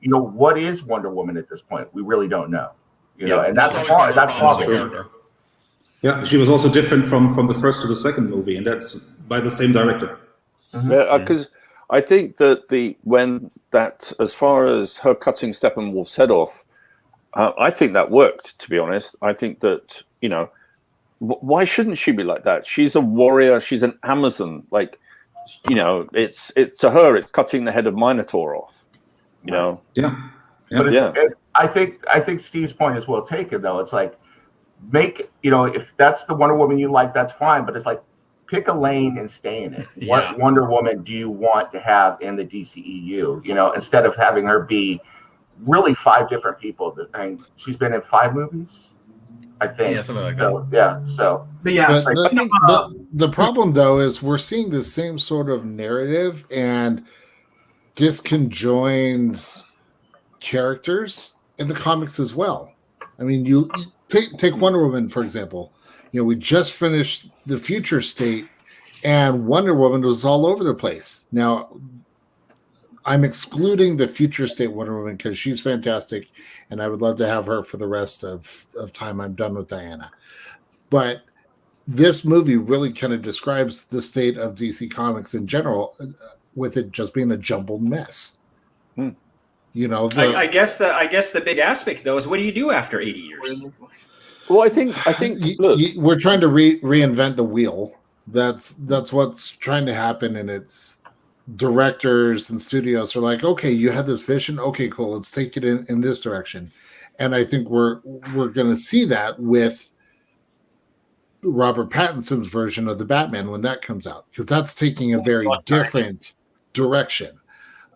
what is Wonder Woman at this point? We really don't know. And that's possible. Yeah, she was also different from the first to the second movie, and that's by the same director. Because I think that as far as her cutting Steppenwolf's head off, I think that worked. To be honest, I think that why shouldn't she be like that? She's a warrior. She's an Amazon. Like, it's to her, it's cutting the head of Minotaur off. But I think Steve's point is well taken, though. It's like, if that's the Wonder Woman you like, that's fine. But it's like, pick a lane and stay in it. Yeah. What Wonder Woman do you want to have in the DCEU? Instead of having her be really 5 different people. She's been in 5 movies, I think. Yeah, something like that. Yeah. So, but yeah, the problem though is we're seeing the same sort of narrative and disconjoins characters in the comics as well. I mean, you take Wonder Woman for example. We just finished the Future State, and Wonder Woman was all over the place. Now, I'm excluding the Future State Wonder Woman because she's fantastic, and I would love to have her for the rest of time. I'm done with Diana. But this movie really kind of describes the state of DC Comics in general, with it just being a jumbled mess. I guess the big aspect though is what do you do after 80 years? Well, I think look, we're trying to reinvent the wheel. That's what's trying to happen, and it's directors and studios are like, okay, you had this vision, okay, cool, let's take it in this direction. And I think we're going to see that with Robert Pattinson's version of the Batman when that comes out, because that's taking a very different direction.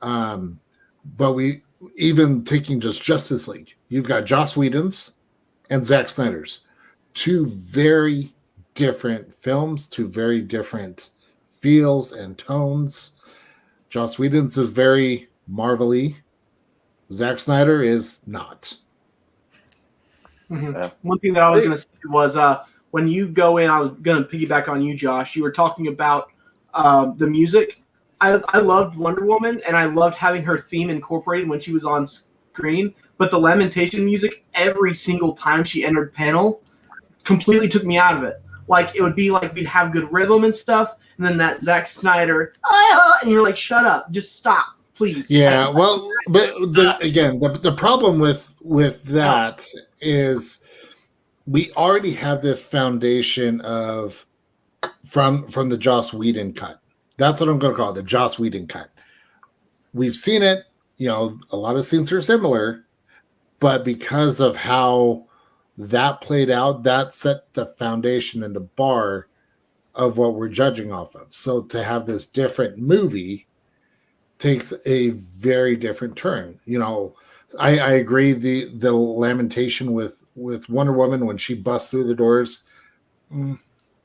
But we even taking just Justice League, you've got Joss Whedon's and Zack Snyder's, 2 very different films, 2 very different feels and tones. Joss Whedon's is very Marvel-y. Zack Snyder is not. Mm-hmm. Yeah. One thing that I was going to say was when you go in, I was going to piggyback on you, Josh. You were talking about the music. I loved Wonder Woman, and I loved having her theme incorporated when she was on screen. But the Lamentation music, every single time she entered panel, completely took me out of it. Like, it would be like we'd have good rhythm and stuff, and then that Zack Snyder, and you're like, shut up, just stop, please. Yeah, well, but the problem with that is we already have this foundation of from the Joss Whedon cut. That's what I'm going to call it, the Joss Whedon cut. We've seen it, a lot of scenes are similar, but because of how that played out, that set the foundation and the bar of what we're judging off of. So to have this different movie takes a very different turn. I agree. The lamentation with Wonder Woman when she busts through the doors,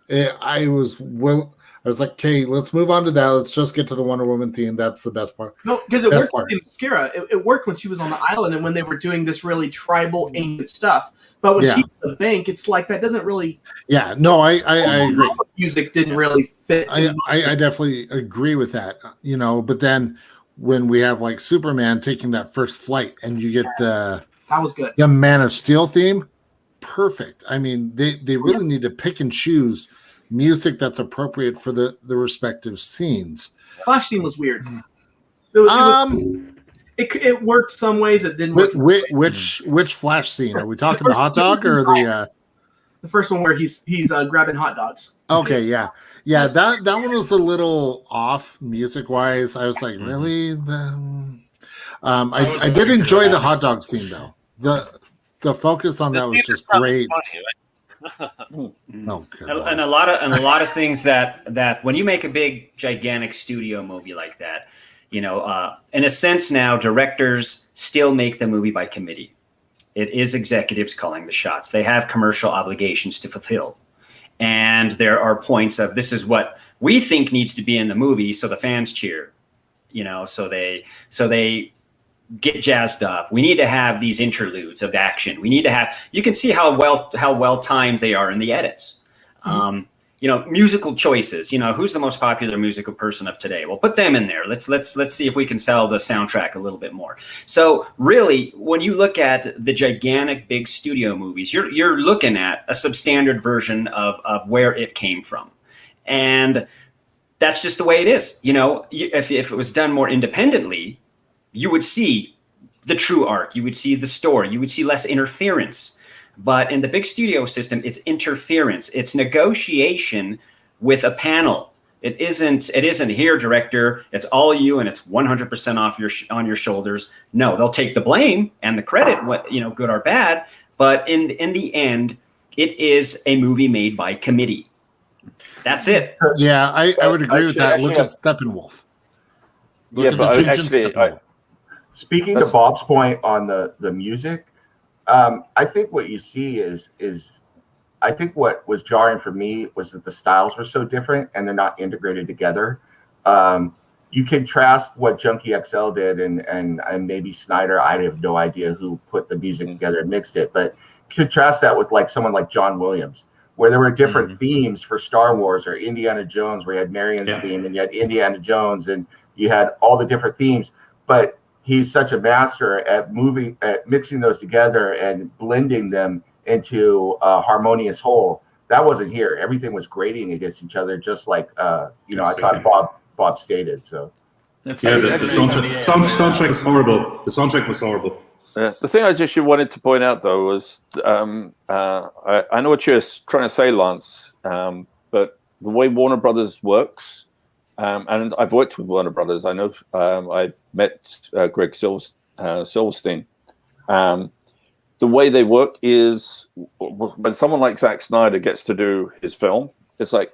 I was like, okay, let's move on to that. Let's just get to the Wonder Woman theme. That's the best part. No, because it worked in Mascara. It worked when she was on the island and when they were doing this really tribal, ancient stuff. But when she was in the bank, it's like that doesn't really. Yeah, no, I agree. Music didn't really fit. I definitely agree with that. But then when we have like Superman taking that first flight and you get that was good. The Man of Steel theme, perfect. I mean, they really need to pick and choose music that's appropriate for the respective scenes. Flash scene was weird. It worked some ways. It didn't work. Which Flash scene? Are we talking the hot dog or the first one where he's grabbing hot dogs? Okay, yeah. That one was a little off music wise. I was like, really? I did enjoy the hot dog scene though. The focus on that was just great. And a lot of things that when you make a big gigantic studio movie like that, in a sense now directors still make the movie by committee. It is executives calling the shots. They have commercial obligations to fulfill, and there are points of this is what we think needs to be in the movie, so the fans cheer, so they get jazzed up. We need to have these interludes of action. We need to have. You can see how well timed they are in the edits. Musical choices. Who's the most popular musical person of today? Well, put them in there. Let's see if we can sell the soundtrack a little bit more. So really, when you look at the gigantic big studio movies, you're looking at a substandard version of where it came from, and that's just the way it is. If it was done more independently, you would see the true arc. You would see the story. You would see less interference. But in the big studio system, it's interference. It's negotiation with a panel. It isn't here, director. It's all you, and it's 100% on your shoulders. No, they'll take the blame and the credit, good or bad. But in the end, it is a movie made by committee. That's it. Yeah, I would agree with that. Look at Steppenwolf. Speaking to Bob's point on the music, I think what you see is I think what was jarring for me was that the styles were so different and they're not integrated together. You contrast what Junkie XL did and maybe Snyder. I have no idea who put the music together and mixed it, but contrast that with like someone like John Williams, where there were different themes for Star Wars or Indiana Jones, where you had Marion's theme and you had Indiana Jones and you had all the different themes. But he's such a master at mixing those together and blending them into a harmonious whole. That wasn't here. Everything was grating against each other, just like I thought Bob stated. So the soundtrack was horrible. The soundtrack was horrible. The thing I just wanted to point out though was I know what you're trying to say, Lance, but the way Warner Brothers works, and I've worked with Warner Brothers. I know I've met Greg Silverstein. The way they work is when someone like Zack Snyder gets to do his film, it's like,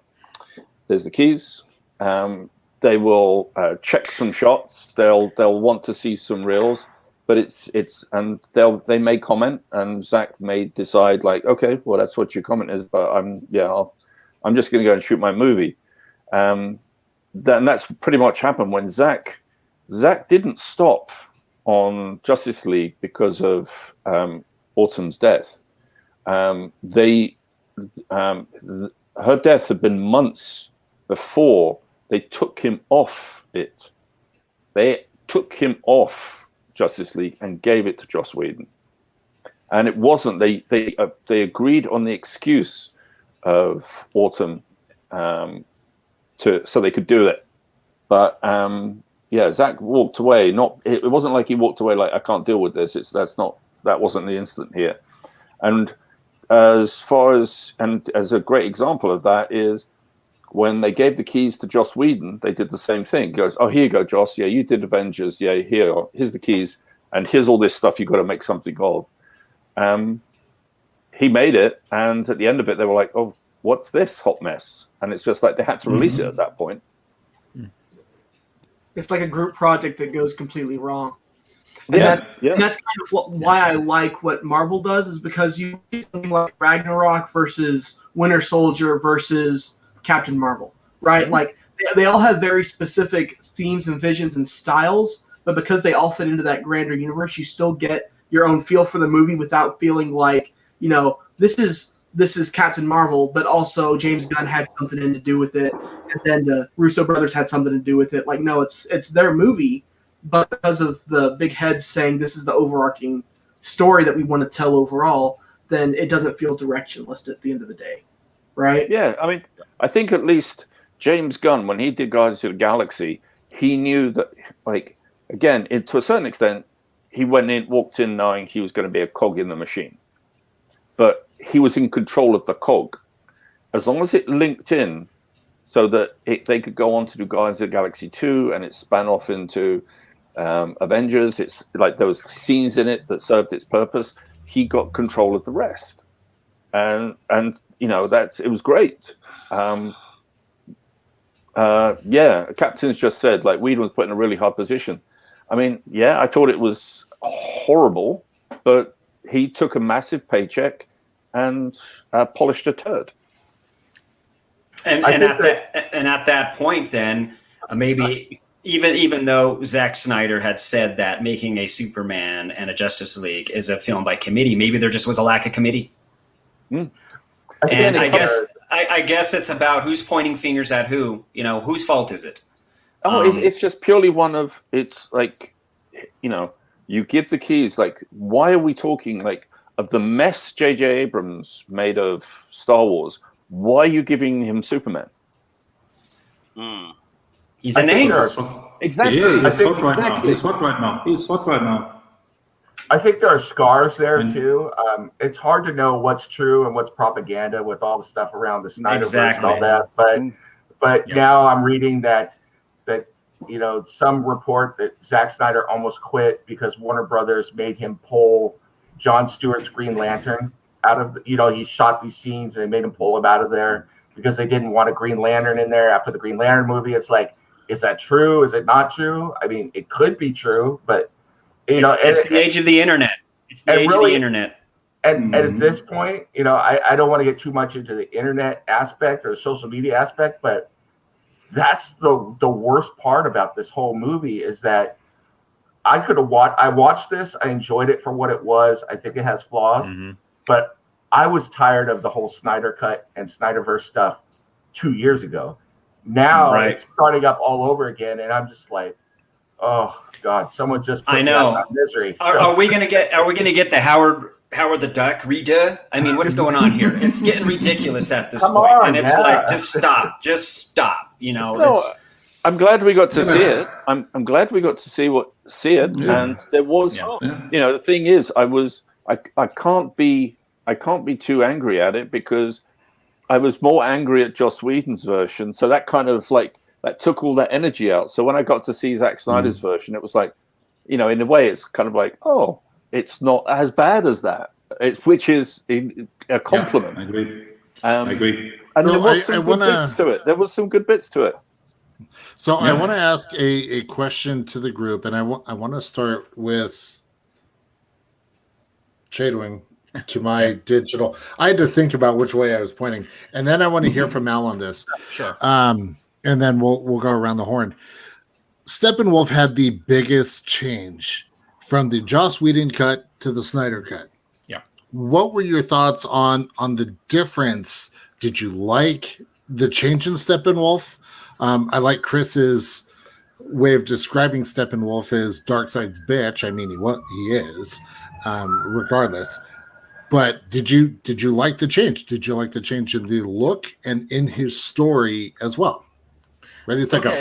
there's the keys. They will check some shots. They'll want to see some reels, but and they may comment, and Zack may decide like, okay, well that's what your comment is, but I'm just going to go and shoot my movie. Then that's pretty much happened when Zack didn't stop on Justice League because of Autumn's death. Her death had been months before they took him off it. They took him off Justice League and gave it to Joss Whedon. And it wasn't, they agreed on the excuse of Autumn so they could do it. But Zack walked away. It wasn't like he walked away like, I can't deal with this. That wasn't the instant here. And as a great example of that is when they gave the keys to Joss Whedon, they did the same thing. He goes, oh, here you go, Joss. Yeah, you did Avengers. Yeah, here's the keys. And here's all this stuff you've got to make something of. He made it. And at the end of it, they were like, oh, what's this hot mess? And it's just like they had to release it at that point. It's like a group project that goes completely wrong. And Yeah. that's kind of why I like what Marvel does, is because you get something like Ragnarok versus Winter Soldier versus Captain Marvel, right? Like they all have very specific themes and visions and styles, but because they all fit into that grander universe, you still get your own feel for the movie without feeling like, this is Captain Marvel, but also James Gunn had something to do with it, and then the Russo brothers had something to do with it. Like, no, it's their movie, but because of the big heads saying this is the overarching story that we want to tell overall, then it doesn't feel directionless at the end of the day, right? Yeah, I mean, I think at least James Gunn, when he did Guardians of the Galaxy, he knew that, like, again, to a certain extent, he walked in knowing he was going to be a cog in the machine. But he was in control of the cog. As long as it linked in so that they could go on to do Guardians of the Galaxy 2 and it span off into Avengers, it's like there was scenes in it that served its purpose. He got control of the rest. And it was great. Captain's just said, like, Whedon was put in a really hard position. I mean, I thought it was horrible, but he took a massive paycheck and polished a turd. And at that point, then maybe even though Zack Snyder had said that making a Superman and a Justice League is a film by committee, maybe there just was a lack of committee. And I guess it's about who's pointing fingers at who. Whose fault is it? It's just purely one of, it's like, you give the keys. Like, why are we talking like of the mess J.J. Abrams made of Star Wars? Why are you giving him Superman? He's a name. Exactly. He's hot right now. I think there are scars there too. It's hard to know what's true and what's propaganda with all the stuff around the Snyderverse and all that. But now I'm reading that some report that Zack Snyder almost quit because Warner Brothers made him pull Jon Stewart's Green Lantern out of he shot these scenes and they made him pull him out of there because they didn't want a Green Lantern in there after the Green Lantern movie. It's like, is that true? Is it not true? I mean, it could be true, but it's the age of the internet. It's the age of the internet. And at this point, I don't want to get too much into the internet aspect or the social media aspect, but that's the worst part about this whole movie is that I watched this. I enjoyed it for what it was. I think it has flaws, but I was tired of the whole Snyder Cut and Snyderverse stuff 2 years ago. Now it's starting up all over again, and I'm just like, oh God, someone just put me out of my misery. Are we gonna get the Howard the Duck redo? I mean, what's going on here? It's getting ridiculous at this point, and it's like, just stop. I'm glad we got to see it. I'm glad we got to see it, and there was, the thing is, I can't be too angry at it because I was more angry at Joss Whedon's version, so that kind of that took all that energy out. So when I got to see Zack Snyder's version, it was like, in a way, it's kind of like, oh, it's not as bad as that. Which is a compliment. I agree. I agree. And there was some good bits to it. There was some good bits to it. So I want to ask a question to the group, and I want to start with Chadwin to my digital. I had to think about which way I was pointing, and then I want to hear from Al on this. Sure. And then we'll go around the horn. Steppenwolf had the biggest change from the Joss Whedon cut to the Snyder cut. Yeah. What were your thoughts on the difference? Did you like the change in Steppenwolf? I like Chris's way of describing Steppenwolf as Darkseid's bitch. I mean, he is, regardless. But did you like the change? Did you like the change in the look and in his story as well? Ready to go?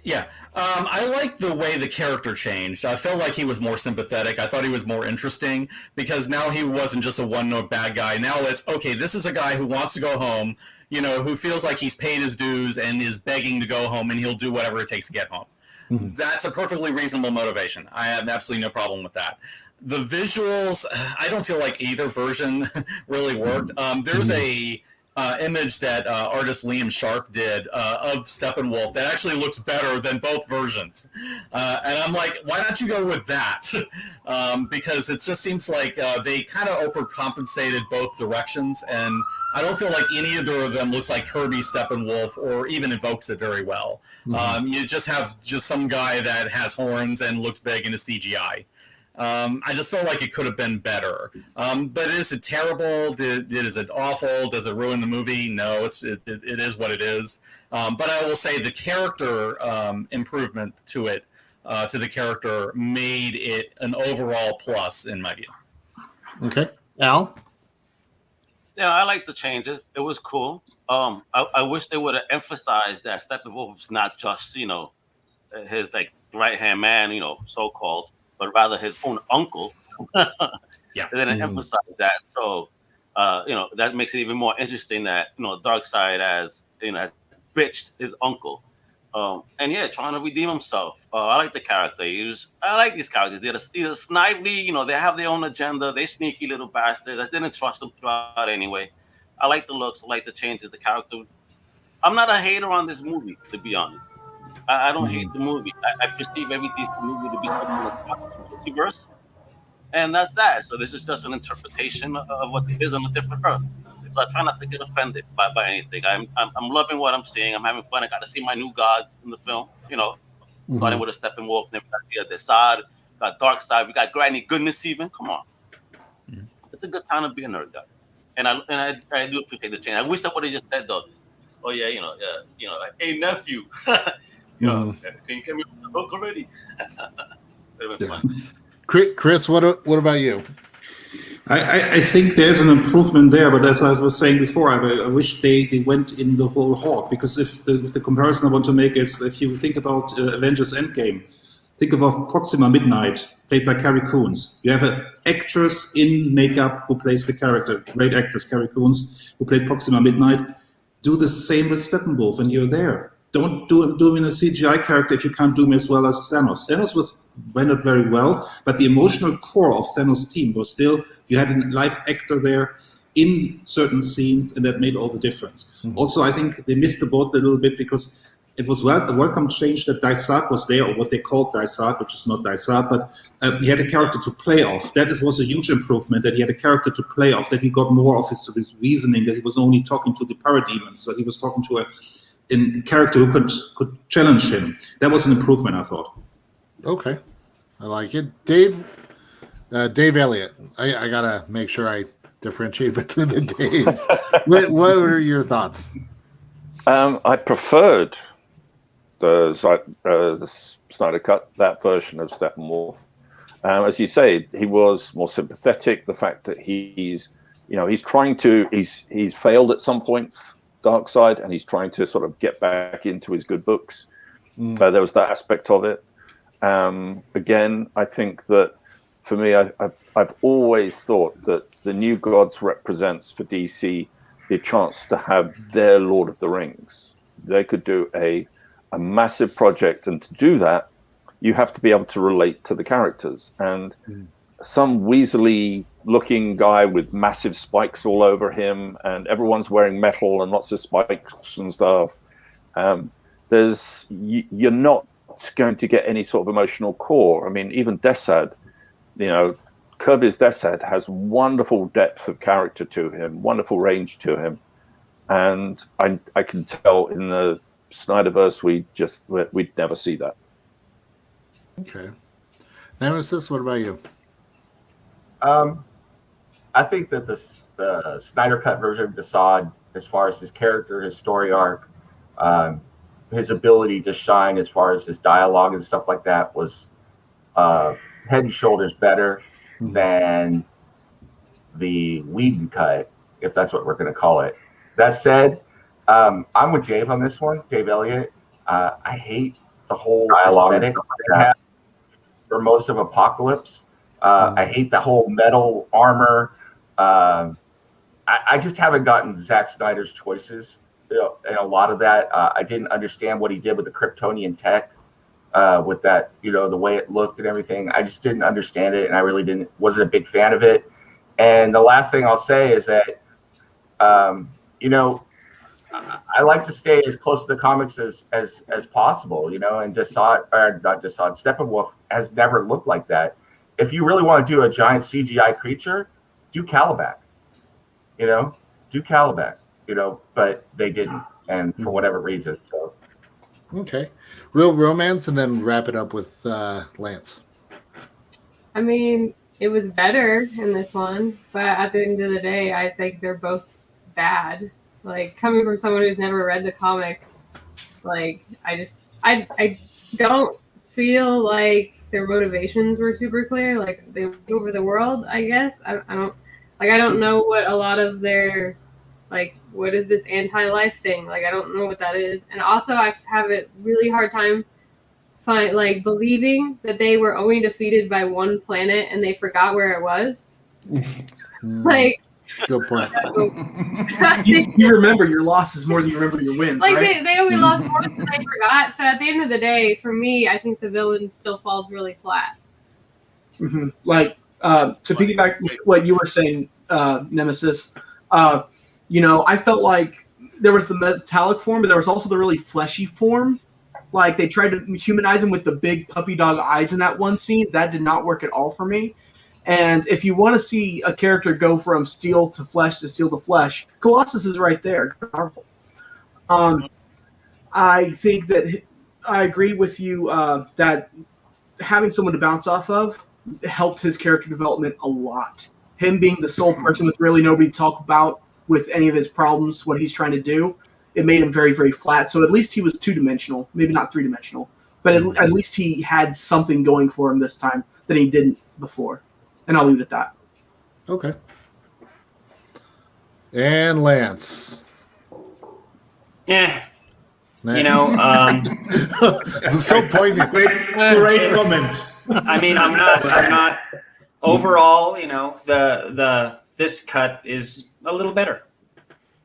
Yeah. I like the way the character changed. I felt like he was more sympathetic. I thought he was more interesting because now he wasn't just a one-note bad guy. Now it's, okay, this is a guy who wants to go home, who feels like he's paid his dues and is begging to go home, and he'll do whatever it takes to get home. Mm-hmm. That's a perfectly reasonable motivation. I have absolutely no problem with that. The visuals, I don't feel like either version really worked. There's a image that artist Liam Sharp did of Steppenwolf that actually looks better than both versions. And I'm like, why don't you go with that? Because it just seems like they kind of overcompensated both directions, and I don't feel like either of them looks like Kirby Steppenwolf or even evokes it very well. Mm-hmm. You just have some guy that has horns and looks big in a CGI. I just felt like it could have been better. But is it terrible? Is it awful? Does it ruin the movie? No, it is what it is. But I will say the character improvement to it, to the character, made it an overall plus in my view. Okay. Al? Yeah, I like the changes. It was cool. I wish they would have emphasized that Steppenwolf's not just, his right-hand man, so-called, but rather his own uncle. Yeah. They didn't emphasize that. So, that makes it even more interesting that, Darkseid has bitched his uncle. Trying to redeem himself. I like the character. I like these characters. They're snively, they have their own agenda. They sneaky little bastards. I didn't trust them throughout anyway. I like the looks. I like the changes, the character. I'm not a hater on this movie, to be honest. I don't hate the movie. I perceive every decent movie to be something like the multiverse, and that's that. So this is just an interpretation of what this is on a different Earth. So I try not to get offended by anything. I'm loving what I'm seeing. I'm having fun. I got to see my new gods in the film. Starting with a Steppenwolf, then we got the Assad, got Darkseid, we got Granny Goodness even. Come on, it's a good time to be a nerd, guys. And I do appreciate the change. I wish I would have just said though, oh yeah, hey nephew. Can you get me the book already? Chris, what about you? I think there's an improvement there, but as I was saying before, I wish they went in the whole hog, because if the comparison I want to make is, if you think about Avengers Endgame, think about Proxima Midnight, played by Carrie Coons. You have an actress in makeup who plays the character, great actress Carrie Coons, who played Proxima Midnight. do the same with Steppenwolf when you're there. Don't do him in a CGI character if you can't do him as well as Thanos. Thanos was rendered very well, but the emotional core of Thanos' team was still, you had a live actor there in certain scenes, and that made all the difference. Mm-hmm. Also, I think they missed the boat a little bit because it was a welcome change that Dysart was there, or what they called Dysart, which is not Dysart, but he had a character to play off. That was a huge improvement, that he had a character to play off, that he got more of his reasoning, that he was only talking to the parademons, so he was talking to a character who could challenge him. That was an improvement, I thought. Okay, I like it. Dave Elliott. I gotta make sure I differentiate between the Daves. what are your thoughts? I preferred the Snyder Cut, that version of Steppenwolf. As you say, he was more sympathetic. The fact that he's failed at some point, Darkseid, and he's trying to sort of get back into his good books. There was that aspect of it. Again, I think that for me, I've always thought that the New Gods represents for DC the chance to have their Lord of the Rings. They could do a massive project, and to do that, you have to be able to relate to the characters. And some weaselly-looking guy with massive spikes all over him, and everyone's wearing metal and lots of spikes and stuff. You're not going to get any sort of emotional core. I mean, even Desad, Kirby's Desad has wonderful depth of character to him, wonderful range to him, and I can tell in the Snyderverse we'd never see that. Okay, Nemesis, what about you? I think that the Snyder Cut version of Desad, as far as his character, his story arc, his ability to shine as far as his dialogue and stuff like that, was head and shoulders better than the Whedon cut, if that's what we're going to call it. That said, I'm with Dave on this one, Dave Elliott. I hate the whole aesthetic they have for most of Apocalypse. I hate the whole metal armor. I just haven't gotten Zack Snyder's choices in a lot of that. I didn't understand what he did with the Kryptonian tech, with that, the way it looked and everything. I just didn't understand it, and I really wasn't a big fan of it. And the last thing I'll say is that, I like to stay as close to the comics as possible, and Steppenwolf has never looked like that. If you really want to do a giant CGI creature, do Calabac, but they didn't, and for whatever reason. So, okay, real romance, and then wrap it up with Lance. I mean, it was better in this one, but at the end of the day, I think they're both bad. Like, coming from someone who's never read the comics, like, I don't feel like their motivations were super clear. Like, they went over the world, I guess. I don't know what a lot of their, like, what is this anti-life thing? Like, I don't know what that is. And also, I have a really hard time believing that they were only defeated by one planet and they forgot where it was. Like, good point. You remember your losses more than you remember your wins. Like, right? they only lost more than they forgot. So at the end of the day, for me, I think the villain still falls really flat. Mm-hmm. Like, to piggyback what you were saying, Nemesis, I felt like there was the metallic form, but there was also the really fleshy form. Like, they tried to humanize him with the big puppy dog eyes in that one scene. That did not work at all for me. And if you want to see a character go from steel to flesh to steel to flesh, Colossus is right there. Powerful. I think that I agree with you that having someone to bounce off of helped his character development a lot. Him being the sole person with really nobody to talk about with any of his problems, what he's trying to do, it made him very, very flat. So at least he was two-dimensional, maybe not three-dimensional, but at least he had something going for him this time that he didn't before. And I'll leave it at that. Okay. And Lance. Yeah. It was so poignant. Great comment. I mean, I'm not overall, this cut is a little better.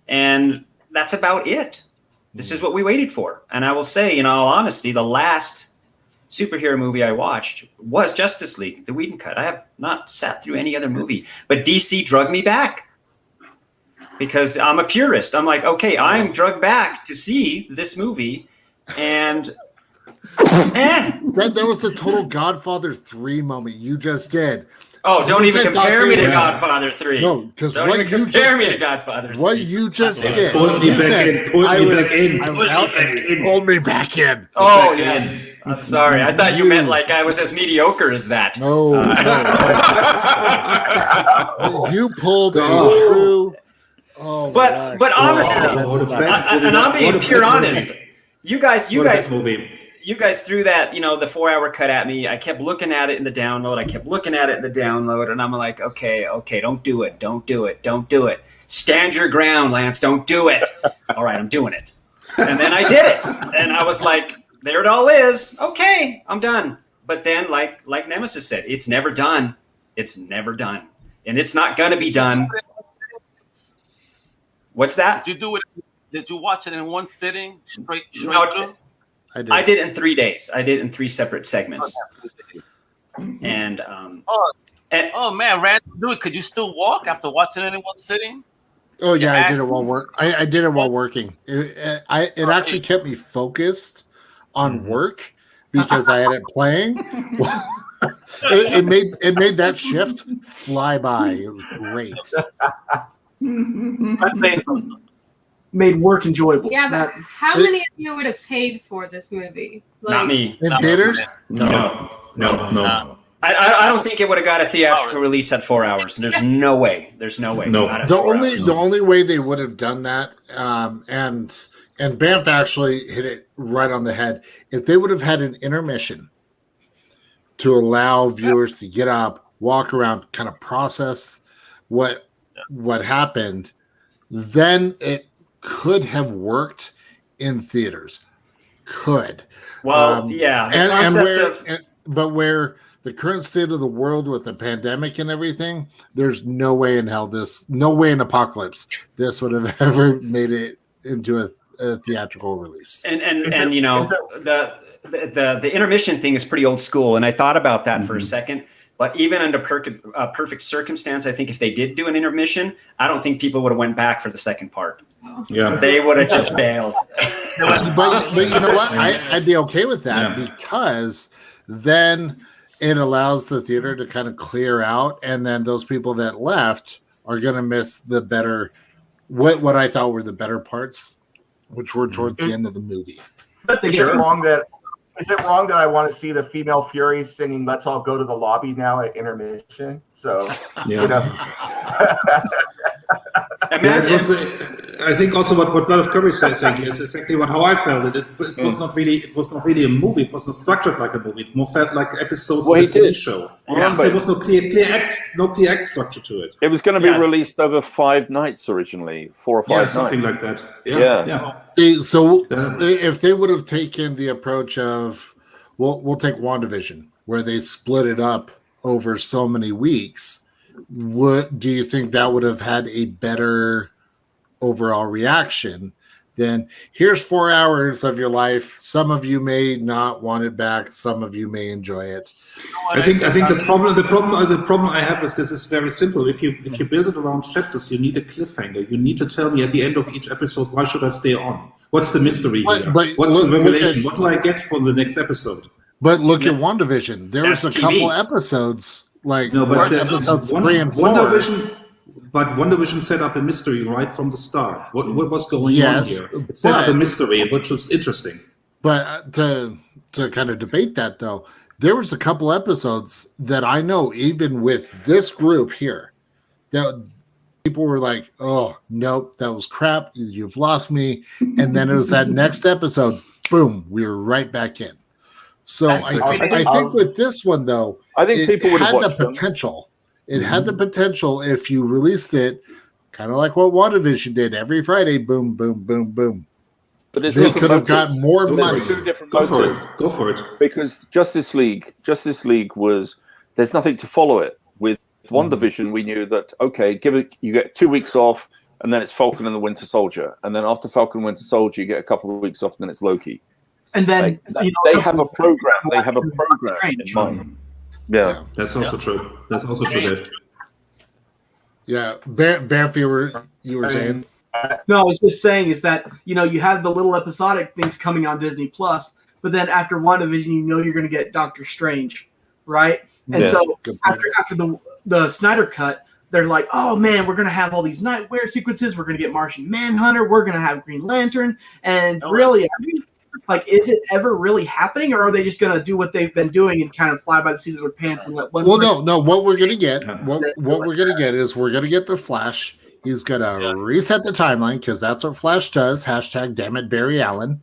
And that's about it. This is what we waited for. And I will say, in all honesty, the last superhero movie I watched was Justice League, the Whedon cut. I have not sat through any other movie, but DC drugged me back because I'm a purist. I'm like, okay, I'm drugged back to see this movie, and that was the total Godfather 3 moment you just did. Oh, don't even compare me to Godfather 3. No, because don't even compare me to Godfather 3. What you just did. Pull me back in. Pull me back in. Oh, yes. I'm sorry. I thought you meant like I was as mediocre as that. No. You pulled a true. Oh, but honestly, and I'm being pure honest. You guys threw that, the 4-hour cut at me. I kept looking at it in the download. And I'm like, okay, don't do it. Stand your ground, Lance. Don't do it. All right, I'm doing it. And then I did it. And I was like, there it all is. Okay, I'm done. But then, like Nemesis said, it's never done. It's never done. And it's not going to be done. What's that? Did you do it? Did you watch it in one sitting? Straight no, I did in 3 days. I did in 3 separate segments. And man, Randy, do it. Could you still walk after watching it in one sitting? Oh yeah, I did it while I did it while working. It actually kept me focused on work because I had it playing. it made that shift fly by. It was great. That's saying something. Made work enjoyable. Yeah, but how many of you would have paid for this movie? Not me. In theaters? No. I don't think it would have got a theatrical release at 4 hours. There's no way. No. The only way they would have done that, and Banff actually hit it right on the head. If they would have had an intermission to allow viewers to get up, walk around, kind of process what happened, then it could have worked in theaters. Could. Well, yeah. But where the current state of the world with the pandemic and everything, there's no way in apocalypse this would have ever made it into a theatrical release. And the intermission thing is pretty old school, and I thought about that for a second. But even under perfect circumstance, I think if they did do an intermission, I don't think people would have went back for the second part. Yeah, they would have just bailed. but you know what? I'd be okay with that because then it allows the theater to kind of clear out, and then those people that left are going to miss the better, what I thought were the better parts, which were towards the end of the movie. Is it wrong that I want to see the female Furies singing "Let's All Go to the Lobby" now at intermission? So, I think also what Blood of Curry says saying is exactly how I felt it. It was not really a movie. It was not structured like a movie. It more felt like episodes of a TV show. There was no clear act structure to it. It was going to be released over 5 nights originally, 4 or 5 nights. Something like that. So if they would have taken the approach of, we'll take WandaVision, where they split it up over so many weeks, what do you think that would have had a better overall reaction than here's 4 hours of your life? Some of you may not want it back. Some of you may enjoy it. I think the problem I have with this is very simple. If you build it around chapters, you need a cliffhanger. You need to tell me at the end of each episode, why should I stay on? What's the mystery here? What's the revelation? What do I get from the next episode? But look at WandaVision. There was a couple episodes episodes 3 and 4. But WandaVision set up a mystery right from the start. What was going on here? It set up a mystery, which was interesting. But to kind of debate that, though, there was a couple episodes that I know, even with this group here, that people were like, oh, nope, that was crap. You've lost me. And then it was that next episode, boom, we were right back in. So I think with this one, though, I think people would have had the potential. It had the potential if you released it, kind of like what WandaVision did every Friday, boom, boom, boom, boom. But they could have got more money. Go for it. Because Justice League was, there's nothing to follow it. With WandaVision, we knew that, okay, you get 2 weeks off, and then it's Falcon and the Winter Soldier, and then after Falcon and Winter Soldier, you get a couple of weeks off, and then it's Loki. And then they have a program. They have a program in mind. Yeah, that's also true. That's also true, Dave. Yeah, Banff, you were saying. No, I was just saying is that you have the little episodic things coming on Disney Plus, but then after WandaVision, you're going to get Doctor Strange, right? And so after the Snyder cut, they're like, oh man, we're going to have all these nightwear sequences. We're going to get Martian Manhunter. We're going to have Green Lantern. And really, is it ever really happening, or are they just going to do what they've been doing and kind of fly by the seat of their pants and let one? Well, no. What we're going to get, what we're going to get is we're going to get the Flash. He's going to reset the timeline because that's what Flash does. # damn it, Barry Allen.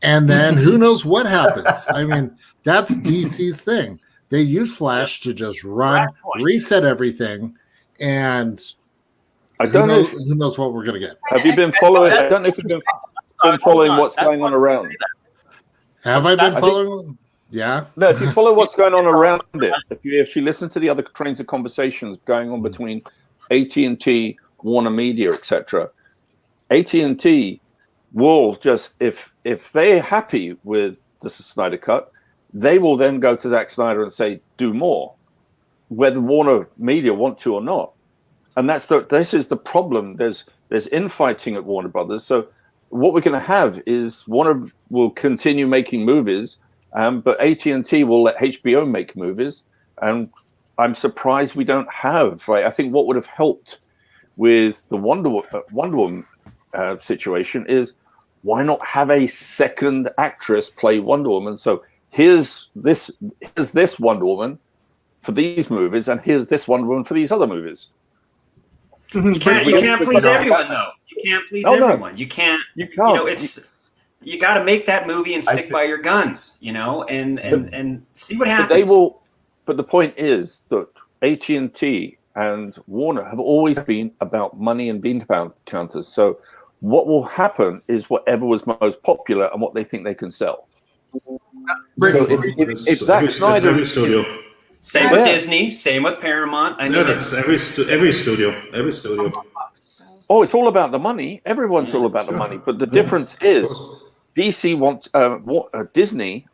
And then who knows what happens? I mean, that's DC's thing. They use Flash to just run, reset everything, and I don't know. Who knows what we're going to get? Have you been following? I don't know if you've been following what's going on around. Have I been following? Yeah. No, if you follow what's going on around it, if you listen to the other trains of conversations going on between AT&T, Warner Media, etc., AT&T will just if they're happy with the Snyder cut, they will then go to Zack Snyder and say do more, whether Warner Media want to or not. And this is the problem. There's infighting at Warner Brothers. So what we're going to have is Warner will continue making movies, but AT&T will let HBO make movies. And I'm surprised we don't have. Right? I think what would have helped with the Wonder Woman situation is why not have a second actress play Wonder Woman? So here's this Wonder Woman for these movies, and here's this Wonder Woman for these other movies. You can't please everyone, though. You can't please everyone. You can't. You you got to make that movie and stick by your guns, and see what happens. But they will. But the point is that AT&T and Warner have always been about money and bean counters. So what will happen is whatever was most popular and what they think they can sell. So if Zack Snyder, same with Disney, same with Paramount. I mean, that's every studio. Oh, it's all about the money. Everyone's all about the money. But the difference is, DC wants Disney,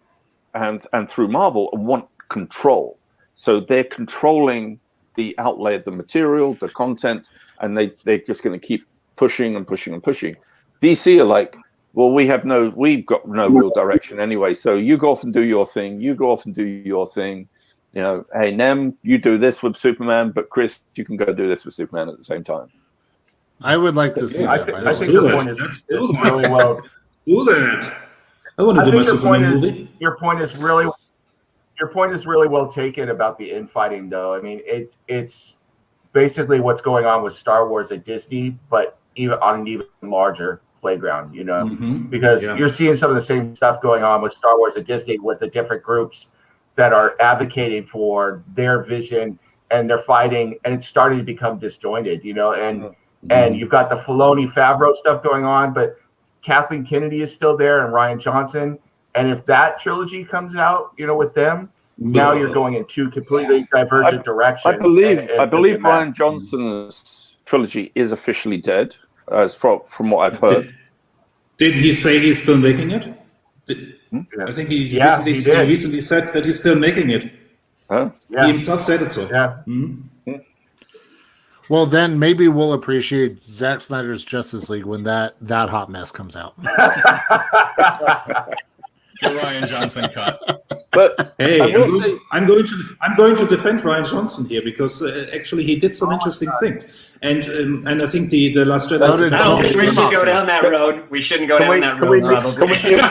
and through Marvel want control. So they're controlling the outlay of the material, the content, and they're just going to keep pushing and pushing and pushing. DC are like, well, we've got no real direction anyway. So you go off and do your thing. You go off and do your thing. Hey, Nem, you do this with Superman, but Chris, you can go do this with Superman at the same time. I would like to see that. I think your point is really well. Do that. I want to do my Superman movie. Your point is really well taken about the infighting, though. I mean, it's basically what's going on with Star Wars at Disney, but even on an even larger playground, because you're seeing some of the same stuff going on with Star Wars at Disney with the different groups that are advocating for their vision, and they're fighting, and it's starting to become disjointed, and you've got the Filoni Favreau stuff going on, but Kathleen Kennedy is still there and Rian Johnson. And if that trilogy comes out, with them, now you're going in two completely divergent directions. I believe Rian Johnson's trilogy is officially dead, as from what I've heard. Did he say he's still making it? I think he recently said that he's still making it. Huh? Yeah. He himself said it so. Yeah. Mm-hmm. Well, then maybe we'll appreciate Zack Snyder's Justice League when that hot mess comes out. The Rian Johnson cut. But hey, I'm going to defend Rian Johnson here because actually he did some interesting thing, and I think the Last Jedi. I don't think we should go down that road. We shouldn't go down that road. Probably. That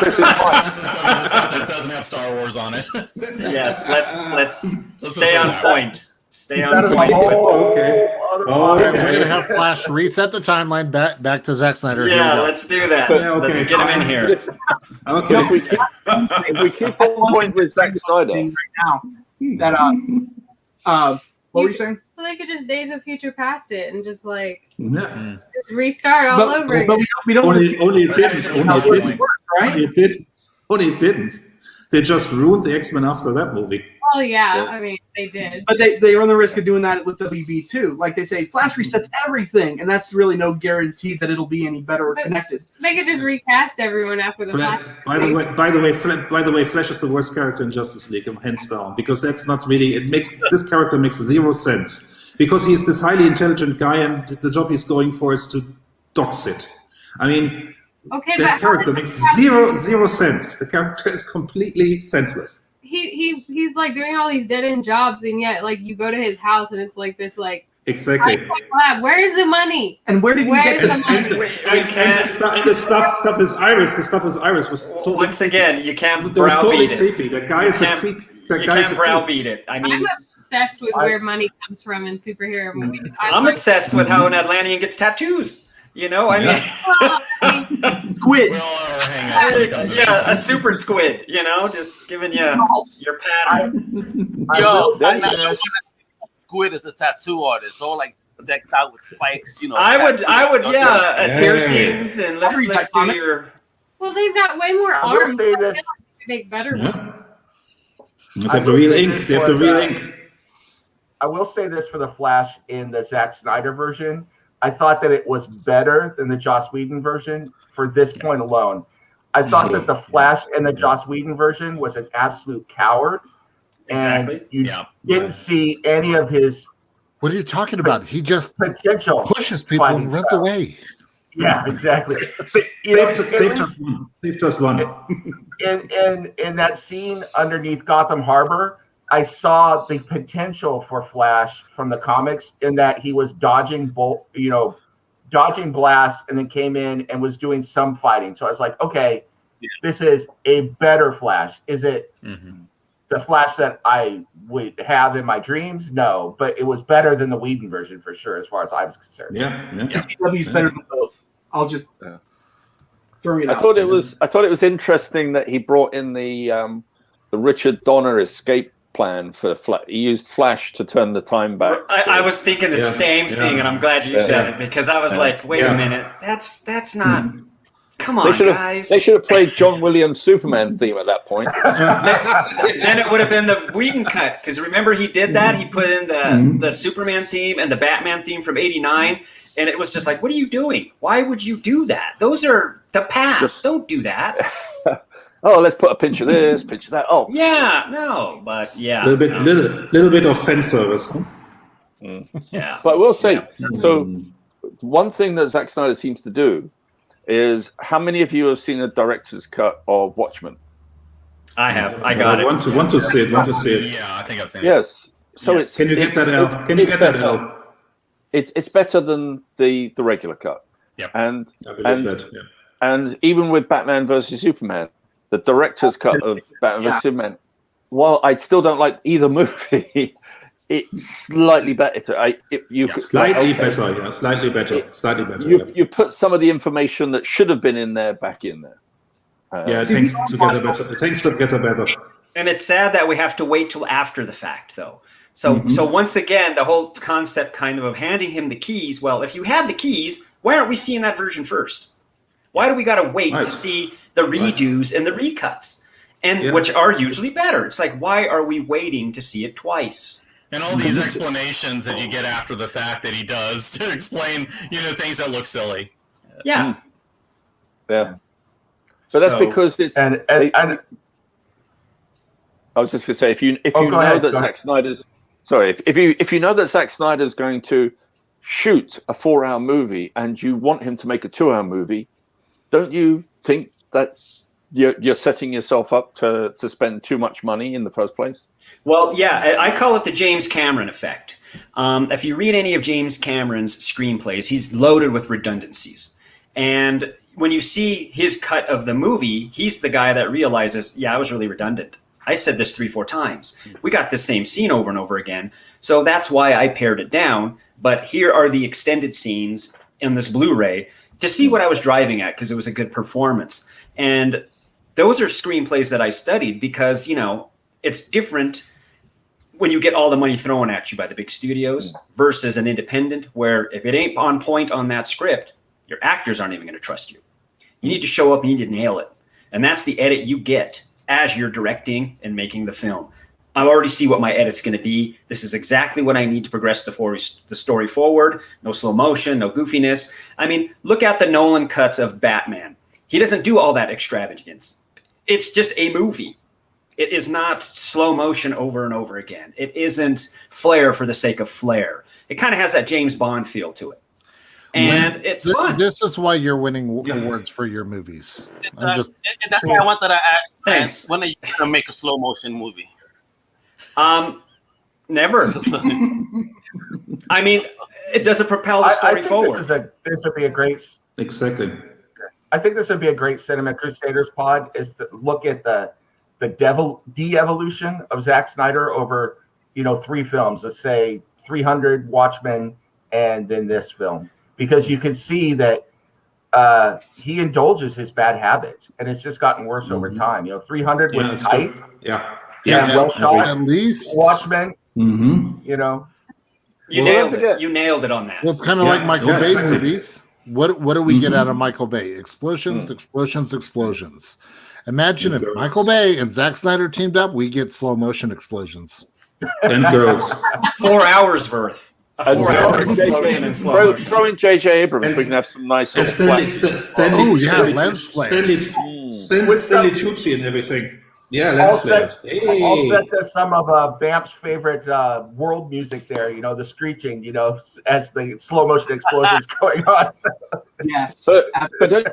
doesn't have Star Wars on it. Yes, let's stay on point. Stay on point. Okay. We're gonna have Flash reset the timeline back to Zack Snyder. Yeah, let's do that. Let's get him in here. Okay. If we keep on point with Zack Snyder right now, that what were you saying? Well, they could just Days of Future Past it and just just restart all over again. But we don't want to see only it didn't. Only it didn't. they just ruined the X-Men after that movie. Oh yeah, I mean they did. But they run the risk of doing that with WB too. Like they say, Flash resets everything, and that's really no guarantee that it'll be any better or connected. They could just recast everyone after the Flash. By the way, Flash is the worst character in Justice League, hands down, because that's not really. This character makes zero sense because he's this highly intelligent guy, and the job he's going for is to dox it. I mean, that character makes zero sense. The character is completely senseless. He's like doing all these dead end jobs, and yet like you go to his house and it's like this like exactly. Where's the money? And where did you get this? And the stuff is Iris. The stuff is Iris was totally once again you can't that was totally browbeat creepy. That guy is a creep. That guy is a browbeat it. I mean, I'm obsessed with where money comes from in superhero movies. I'm obsessed with how an Atlantean gets tattoos. You know, I mean, squid. Yeah, a super squid. You know, just giving you your pattern. Squid is a tattoo artist, all like decked out with spikes. You know, I would, piercings and let's do your. Well, they've got way more arms. They make better ones. They have the real ink. They have the real ink. I will say this for the Flash in the Zack Snyder version. I thought that it was better than the Joss Whedon version for this point alone. I thought that the Flash in the Joss Whedon version was an absolute coward. And you didn't see any of his... What are you talking about? He just potential pushes people and runs away. Yeah, exactly. Save just one. In that scene underneath Gotham Harbor, I saw the potential for Flash from the comics in that he was dodging blasts and then came in and was doing some fighting. So I was like, okay, this is a better Flash. Is it the Flash that I would have in my dreams? No, but it was better than the Whedon version for sure, as far as I was concerned. CW is better than both. I'll just throw it out. I thought it was interesting that he brought in the Richard Donner escape plan for he used Flash to turn the time back. I was thinking the same thing, and I'm glad you said it because I was like, wait a minute, that's not. Come on, guys. They should have played John Williams' Superman theme at that point. Then it would have been the Whedon cut because remember he did that. He put in the Superman theme and the Batman theme from '89, and it was just like, what are you doing? Why would you do that? Those are the past. Don't do that. Oh, let's put a pinch of this, pinch of that. Oh, yeah, no, but yeah, little bit of fan service. Huh? Yeah, but we'll see. So, one thing that Zack Snyder seems to do is, how many of you have seen a director's cut of Watchmen? I have. I got it. Want to see it. Yeah, I think I've seen it. Yes. So yes. Can you get that out? Can you get that out? It's better than the regular cut. Yep. And even with Batman versus Superman. The director's cut of Batman vs Superman. While I still don't like either movie, it's slightly better. Slightly better. You put some of the information that should have been in there back in there. It tends to get better. And it's sad that we have to wait till after the fact, though. So once again, the whole concept kind of handing him the keys. Well, if you had the keys, why aren't we seeing that version first? Why do we got to wait to see the redos and the recuts, and which are usually better? It's like, why are we waiting to see it twice? And all these explanations that you get after the fact that he does to explain, things that look silly. Yeah. But that's because it's. I was just going to say, if you know that Zack Snyder's if you know that Zack Snyder's going to shoot a 4-hour movie and you want him to make a 2-hour movie, don't you think that's you're setting yourself up to spend too much money in the first place? Well, yeah, I call it the James Cameron effect. If you read any of James Cameron's screenplays, he's loaded with redundancies. And when you see his cut of the movie, he's the guy that realizes, I was really redundant. I said this 3-4 times. We got the same scene over and over again. So that's why I pared it down. But here are the extended scenes in this Blu-ray to see what I was driving at, because it was a good performance. And those are screenplays that I studied because, it's different when you get all the money thrown at you by the big studios versus an independent where if it ain't on point on that script, your actors aren't even going to trust you. You need to show up and you need to nail it. And that's the edit you get as you're directing and making the film. I already see what my edit's going to be. This is exactly what I need to progress the story forward. No slow motion, no goofiness. I mean, look at the Nolan cuts of Batman. He doesn't do all that extravagance. It's just a movie. It is not slow motion over and over again. It isn't flair for the sake of flair. It kind of has that James Bond feel to it. And it's fun. This is why you're winning awards for your movies. That's why I wanted to ask. Thanks. When are you going to make a slow motion movie? Never. I mean, it doesn't propel the story forward. This would be a great. Exactly. I think this would be a great Cinema Crusaders pod, is to look at the de-evolution of Zack Snyder over, 3 films. Let's say 300, Watchmen, and then this film, because you can see that he indulges his bad habits, and it's just gotten worse over time. 300 was tight. True. Yeah. Well shot. At least Watchmen. Mm-hmm. You nailed it. You nailed it on that. Well, it's kind of like Michael Bay movies. What do we get out of Michael Bay? Explosions, explosions, explosions. Imagine if Michael Bay and Zack Snyder teamed up, we get slow motion explosions. And girls. 4 hours worth. A 4-hour explosion in slow motion. Throw in J.J. Abrams. We can have some nice lens flares. Stanley Tucci and everything. Yeah, lens flares. I'll set to some of Bamp's favorite world music there, the screeching, as the slow motion explosions going on. Yes.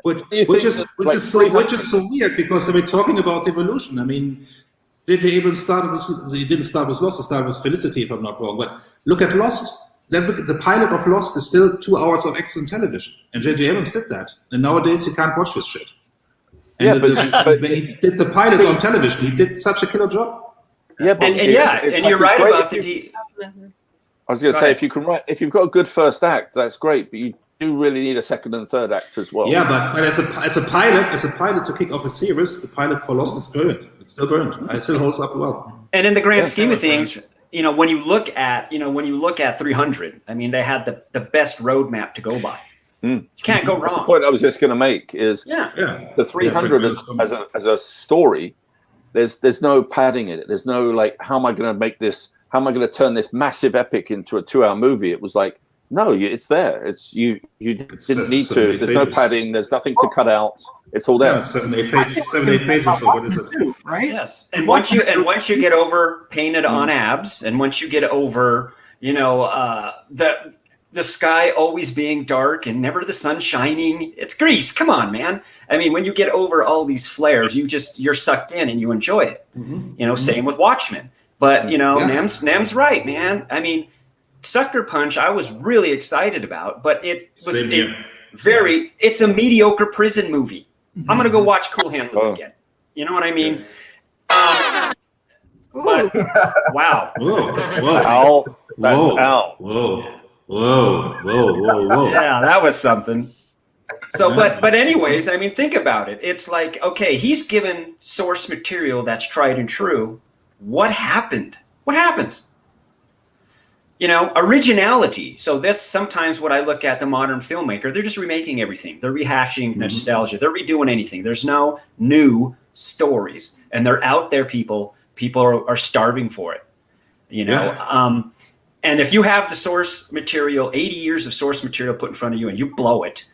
Which is so weird, because we're talking about evolution. I mean, J.J. Abrams he didn't start with Lost, he started with Felicity, if I'm not wrong. But look at Lost. The pilot of Lost is still 2 hours of excellent television. And J.J. Abrams did that. And nowadays you can't watch this shit. And when he did the pilot on television, he did such a killer job. Yeah, but and you're right about the. I was going to say, if you've got a good first act, that's great, but you do really need a second and third act as well. Yeah, but as a pilot to kick off a series, the pilot for Lost is brilliant. It's still brilliant. It still holds up well. And in the grand scheme of things, when you look at 300, I mean, they had the best roadmap to go by. You can't go wrong. That's the point I was just going to make is the 300 as a story, there's no padding in it. There's no how am I going to make this, how am I going to turn this massive epic into a 2-hour movie? It was like, no, it's there. You didn't need to. There's no padding. There's nothing to cut out. It's all there. 7-8 pages. So what is it? Right? Yes. And once you get over painted on abs, and once you get over, the sky always being dark and never the sun shining. It's Grease. Come on, man. I mean, when you get over all these flares, you're sucked in and you enjoy it. Same with Watchmen. But, Nam's right, man. I mean, Sucker Punch, I was really excited about, but it's a mediocre prison movie. I'm going to go watch Cool Hand Luke again. You know what I mean? Yes. But, wow. Whoa. That's out. Whoa. Yeah, that was something. So, but anyways, I mean, think about it. It's like, okay, he's given source material that's tried and true. What happened? What happens? Originality. So that's sometimes what I look at the modern filmmaker. They're just remaking everything. They're rehashing nostalgia. They're redoing anything. There's no new stories, and they're out there. People are starving for it. And if you have the source material, 80 years of source material put in front of you, and you blow it,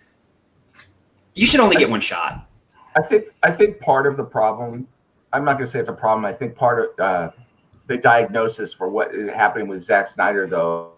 you should only get one shot. I think part of the problem, I'm not going to say it's a problem. I think part of the diagnosis for what is happening with Zack Snyder, though,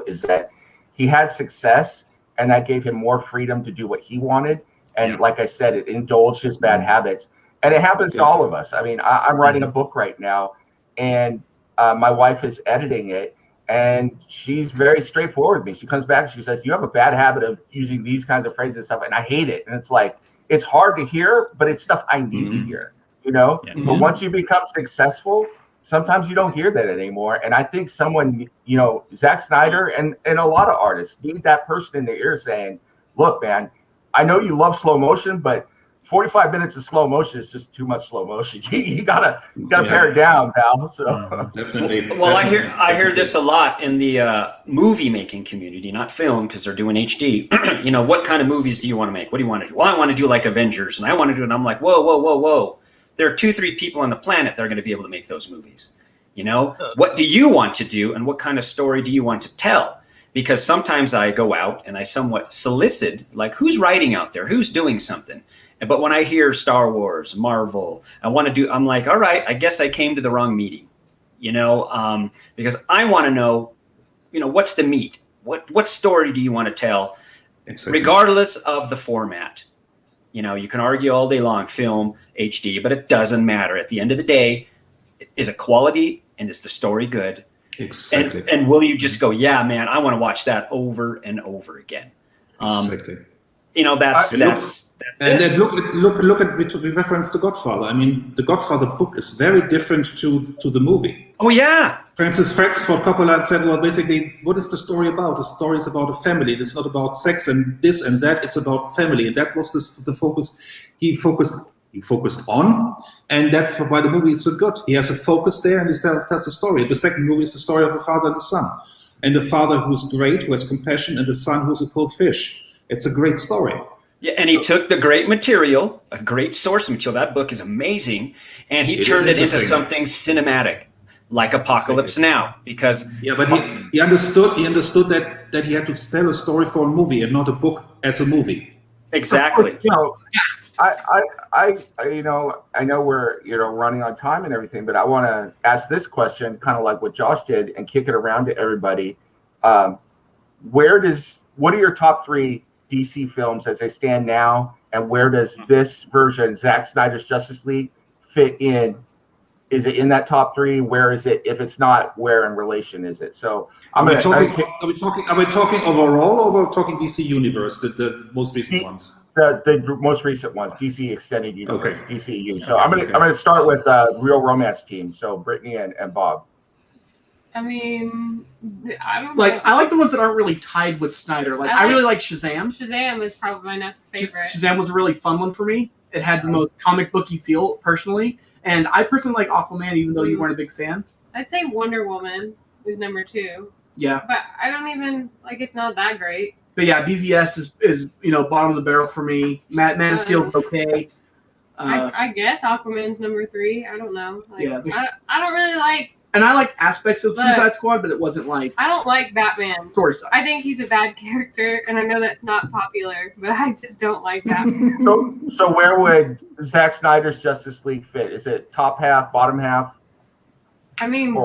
is that he had success, and that gave him more freedom to do what he wanted. And like I said, it indulged his bad habits. And it happens to all of us. I mean, I'm writing a book right now, and my wife is editing it. And she's very straightforward with me. She comes back and she says, you have a bad habit of using these kinds of phrases and stuff, and I hate it. And it's like, it's hard to hear, but it's stuff I need to hear, But once you become successful, sometimes you don't hear that anymore. And I think someone, Zack Snyder and a lot of artists need that person in their ear saying, look, man, I know you love slow motion, but 45 minutes of slow motion is just too much slow motion. You gotta pare it down, pal. So definitely. Well, I hear this a lot in the movie making community, not film, because they're doing HD. What kind of movies do you want to make? What do you want to do? Well, I want to do like Avengers, and I want to do it. And I'm like, whoa. there are 2-3 people on the planet that are going to be able to make those movies. You know, what do you want to do, and what kind of story do you want to tell? Because sometimes I go out and I somewhat solicit, like, who's writing out there, who's doing something. But when I hear Star Wars, Marvel, I'm like, all right, I guess I came to the wrong meeting, you know, because I want to know, you know, what's the meat? What story do you want to tell, regardless of the format? You know, you can argue all day long, film, HD, but it doesn't matter. At the end of the day, is it quality and is the story good? Exactly. And will you just go, yeah, man, I want to watch that over and over again? Exactly. You know, that's and then look at the reference to Godfather. I mean, the Godfather book is very different to the movie. Oh yeah. Francis Ford Coppola said, well, basically, what is the story about? The story is about a family. It's not about sex and this and that. It's about family, and that was the focus. He focused on, and that's why the movie is so good. He has a focus there, and he tells the story. The second movie is the story of a father and a son, and the father who's great, who has compassion, and the son who's a cold fish. It's a great story. Yeah, and he took the great material, a great source material. That book is amazing, and he turned it into something cinematic, like Apocalypse Now. Because but he understood that he had to tell a story for a movie and not a book as a movie. Exactly. You know, I know we're running on time and everything, but I want to ask this question, kind of like what Josh did, and kick it around to everybody. What are your top 3 DC films as they stand now, and where does this version, Zack Snyder's Justice League, fit in? Is it in that top 3? Where is it? If it's not, where in relation is it? So are we talking overall, or are we talking DC Universe, the most recent ones? The most recent ones, DC Extended Universe, DCU. So I'm gonna start with Real Romance Team. So Brittany and Bob. I mean, I don't like know. I like the ones that aren't really tied with Snyder. Like I really like Shazam. Shazam is probably my next favorite. Shazam was a really fun one for me. It had the most comic booky feel personally, and I personally like Aquaman, even though you weren't a big fan. I'd say Wonder Woman is number 2. Yeah, but I don't even like. It's not that great. But yeah, BVS is bottom of the barrel for me. Man of Steel is okay. I guess Aquaman's number 3. I don't know. Like, yeah, I don't really like. And I like aspects of Suicide Squad, but it wasn't like. I don't like Batman. Sorry. I think he's a bad character, and I know that's not popular, but I just don't like Batman. So where would Zack Snyder's Justice League fit? Is it top half, bottom half? I mean,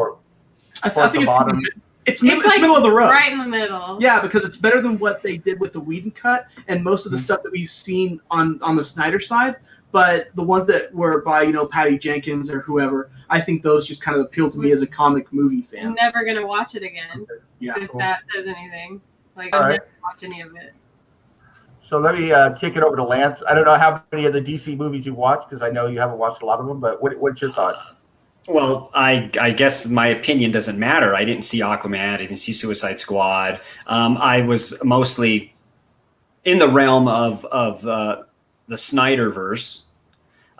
I think bottom. It's middle of the road. Right in the middle. Yeah, because it's better than what they did with the Whedon cut and most of the stuff that we've seen on the Snyder side. But the ones that were by, Patty Jenkins or whoever, I think those just kind of appeal to me as a comic movie fan. I'm never going to watch it again. Yeah. If that says anything. Like, All I'll right. never watch any of it. So let me kick it over to Lance. I don't know how many of the DC movies you've watched, because I know you haven't watched a lot of them, but what's your thoughts? Well, I guess my opinion doesn't matter. I didn't see Aquaman. I didn't see Suicide Squad. I was mostly in the realm of the Snyderverse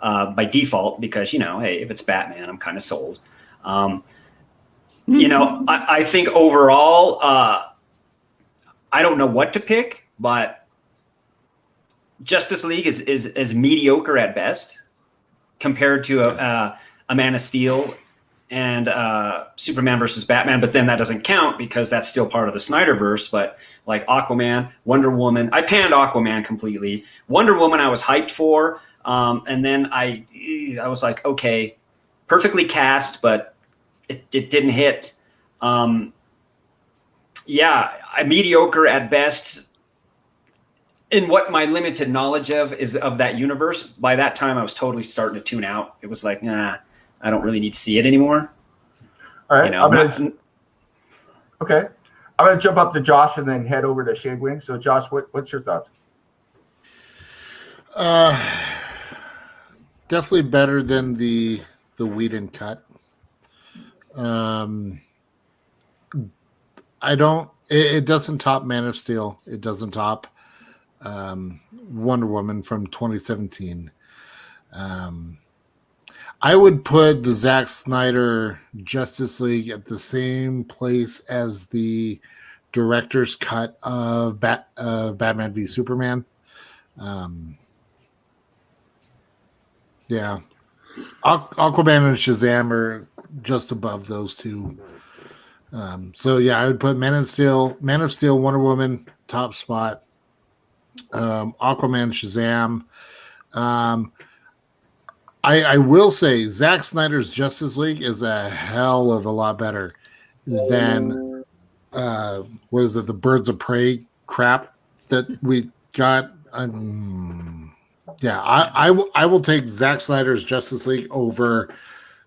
by default because, hey, if it's Batman, I'm kind of sold. I think overall, I don't know what to pick, but Justice League is mediocre at best compared to a Man of Steel and Superman versus Batman, but then that doesn't count because that's still part of the Snyderverse. But like Aquaman, Wonder Woman, I panned Aquaman completely. Wonder Woman I was hyped for, and then I was like, okay, perfectly cast, but it didn't hit. Mediocre at best. In what my limited knowledge is of that universe, by that time I was totally starting to tune out. It was like, nah, I don't really need to see it anymore. All right. Okay. I'm going to jump up to Josh and then head over to Shadewing. So, Josh, what's your thoughts? Definitely better than the Whedon cut. It doesn't top Man of Steel. It doesn't top Wonder Woman from 2017. I would put the Zack Snyder Justice League at the same place as the director's cut of Batman v Superman. Yeah. Aquaman and Shazam are just above those two. So yeah, I would put Man of Steel, Wonder Woman, top spot. Aquaman, Shazam. I will say Zack Snyder's Justice League is a hell of a lot better than what is it, the Birds of Prey crap that we got. Yeah, I will take Zack Snyder's Justice League over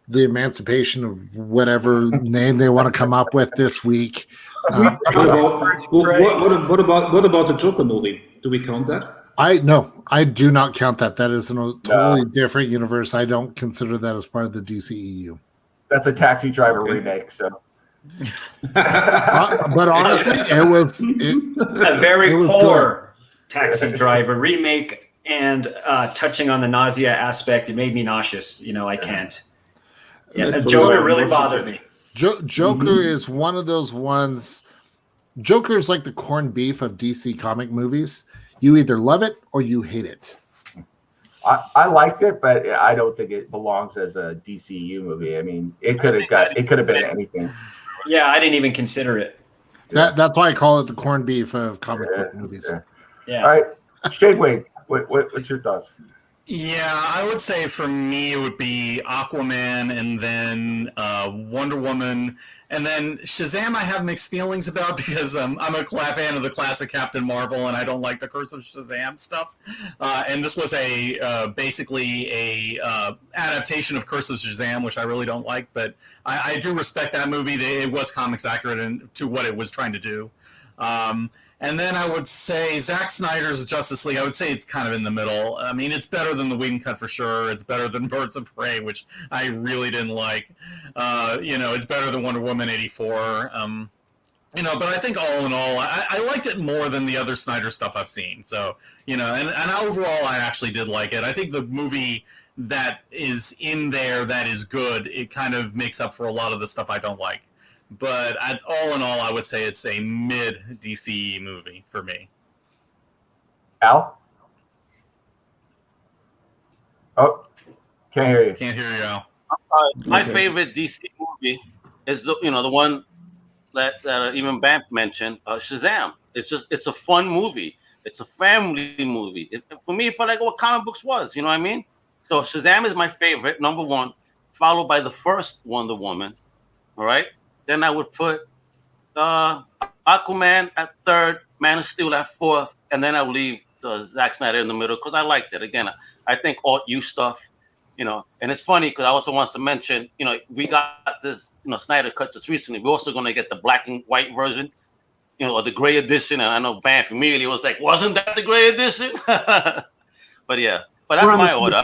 the emancipation of whatever name they want to come up with this week. What about the Joker movie? Do we count that? I do not count that. That is in a totally different universe. I don't consider that as part of the DCEU. That's a Taxi Driver remake. So, but honestly, it was a very poor Taxi Driver remake, and touching on the nausea aspect, it made me nauseous. I can't. Yeah, Joker really bothered me. Joker is one of those ones. Joker is like the corned beef of DC comic movies. You either love it or you hate it. I liked it, but I don't think it belongs as a DCU movie. I mean, it could have been anything. Yeah, I didn't even consider it. That's why I call it the corned beef of comic book movies. Yeah. All right, Shade Wade, what's your thoughts? Yeah, I would say for me it would be Aquaman, and then Wonder Woman, and then Shazam. I have mixed feelings about because I'm a fan of the classic Captain Marvel, and I don't like the Curse of Shazam stuff. And this was basically a adaptation of Curse of Shazam, which I really don't like, but I do respect that movie. It was comics accurate to what it was trying to do. And then I would say Zack Snyder's Justice League, I would say it's kind of in the middle. I mean, it's better than the Whedon cut for sure. It's better than Birds of Prey, which I really didn't like. It's better than Wonder Woman 84. But I think all in all, I liked it more than the other Snyder stuff I've seen. So, and overall, I actually did like it. I think the movie that is in there that is good, it kind of makes up for a lot of the stuff I don't like. But all in all, I would say it's a mid-DCE movie for me. Al? Oh, can't hear you. Can't hear you, Al. My favorite DC movie is the one that even Bamp mentioned, Shazam. It's a fun movie. It's a family movie. For me, it felt like what comic books was. You know what I mean? So Shazam is my favorite, number one, followed by the first Wonder Woman. All right. Then I would put Aquaman at third, Man of Steel at fourth, and then I would leave Zack Snyder in the middle because I liked it. Again, I think alt-U stuff, and it's funny because I also want to mention, we got this, Snyder cut just recently. We're also going to get the black and white version, or the gray edition. And I know Banff immediately was like, wasn't that the gray edition? But that's my order.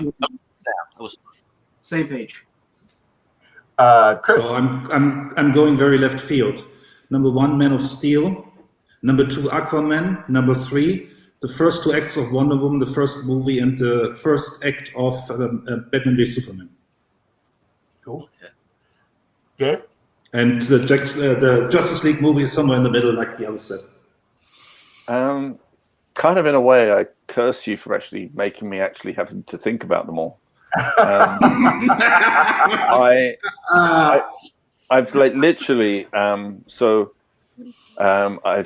Same page. Chris. So I'm going very left field. Number one, Man of Steel. Number two, Aquaman. Number three, the first two acts of Wonder Woman, the first movie, and the first act of Batman v Superman. Cool. Dave? And the Justice League movie is somewhere in the middle, like the other said. Kind of in a way, I curse you for actually making me actually having to think about them all. I've like literally I've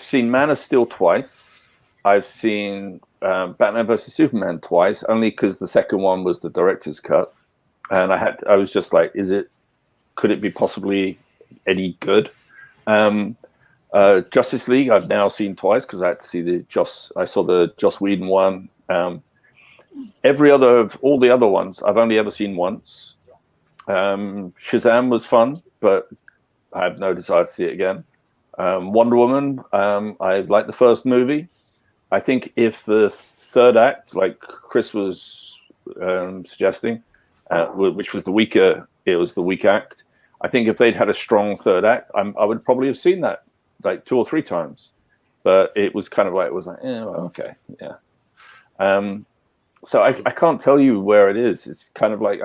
seen Man of Steel twice. I've seen Batman vs Superman twice, only because the second one was the director's cut, and I was just like, could it be possibly any good? Justice League I've now seen twice because I had to see I saw the Joss Whedon one. All the other ones I've only ever seen once. Shazam was fun, but I have no desire to see it again. Wonder Woman, I liked the first movie. I think if the third act, like Chris was suggesting, which was the weak act, I think if they'd had a strong third act, I would probably have seen that like 2 or 3 times. But it was kind of like, okay, yeah. So I can't tell you where it is. It's kind of like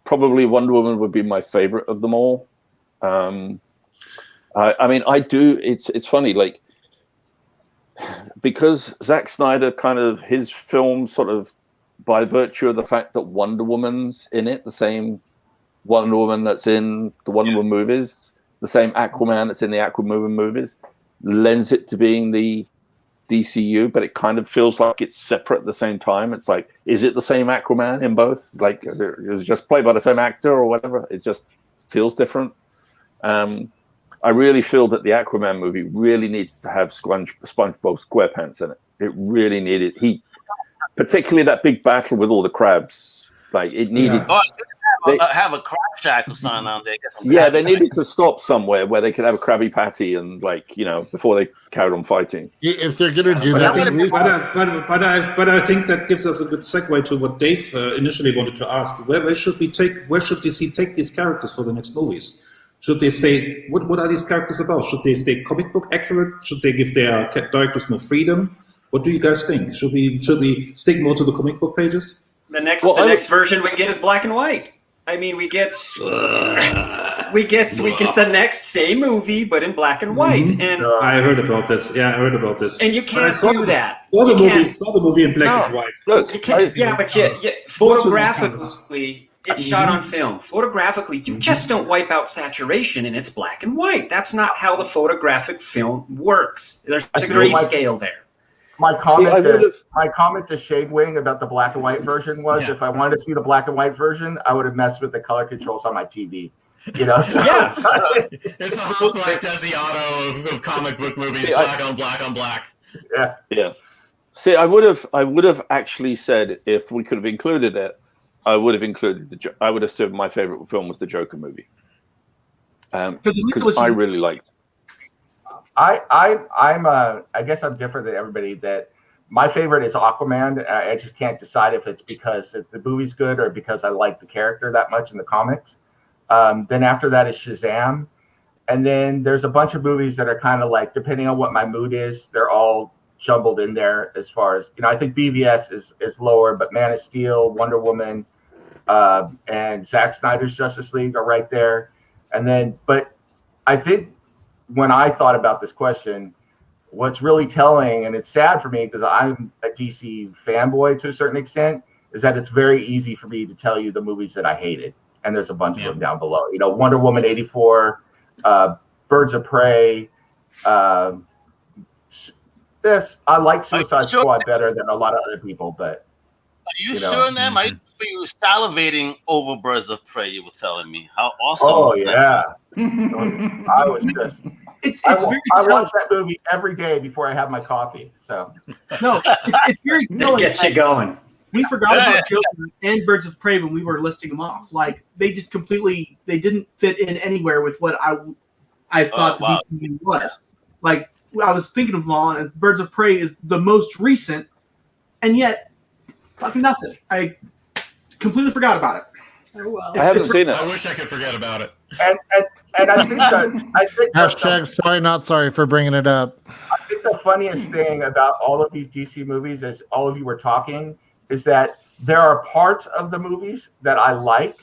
probably Wonder Woman would be my favorite of them all. I mean, I do. It's funny, like because Zack Snyder his film sort of by virtue of the fact that Wonder Woman's in it, the same Wonder Woman that's in the Wonder Woman movies, the same Aquaman that's in the Aquaman movies, lends it to being the DCU, but it kind of feels like it's separate at the same time. It's like, is it the same Aquaman in both? Like, is it just played by the same actor or whatever? It just feels different. I really feel that the Aquaman movie really needs to have SpongeBob SquarePants in it. It really needed. Particularly that big battle with all the crabs. Like, it needed. They have a crab shack or something out there. Yeah, they needed to stop somewhere where they could have a Krabby Patty and, like, you know, before they carried on fighting. If they're going to do but that, but I think that gives us a good segue to what Dave initially wanted to ask. Where should DC take these characters for the next movies? Should they stay? What are these characters about? Should they stay comic book accurate? Should they give their directors more freedom? What do you guys think? Should we stick more to the comic book pages? The next version we get is black and white. I mean, we get the next same movie, but in black and white. And I heard about this. Yeah, I heard about this. And you can't do that. Saw the movie in black and white. You can't, but photographically, it's shot on film. Photographically, you just don't wipe out saturation, and it's black and white. That's not how the photographic film works. There's a grayscale there. My comment to Shade Wing about the black and white version was, if I wanted to see the black and white version, I would have messed with the color controls on my TV. You know, it's a whole like Desiato of comic book movies, black on black. Yeah. See, I would have actually said, if we could have included it, I would have included I would have said my favorite film was the Joker movie, because I really liked. I guess I'm different than everybody. That my favorite is Aquaman. I just can't decide if it's because the movie's good or because I like the character that much in the comics. Then after that is Shazam, and then there's a bunch of movies that are kind of like, depending on what my mood is, they're all jumbled in there. As far as, you know, I think BVS is lower, but Man of Steel, Wonder Woman, and Zack Snyder's Justice League are right there. And then, but I think when I thought about this question, what's really telling, and it's sad for me because I'm a DC fanboy to a certain extent, is that it's very easy for me to tell you the movies that I hated. And there's a bunch of them down below. You know, Wonder Woman 84, Birds of Prey. I like Suicide Squad better than a lot of other people, but. Are you sure, Nam? I you were salivating over Birds of Prey. You were telling me how awesome. Oh yeah, I was just. I watch that movie every day before I have my coffee. So no, it's very. That gets you going. We forgot about Joker and Birds of Prey when we were listing them off. Like, they just completely, they didn't fit in anywhere with what I thought the DC movie was. Like, I was thinking of them all, and Birds of Prey is the most recent, and yet fucking nothing. I completely forgot about it. Oh well. I haven't seen it. I wish I could forget about it. And I think hashtag sorry not sorry for bringing it up. I think the funniest thing about all of these DC movies, as all of you were talking, is that there are parts of the movies that I like,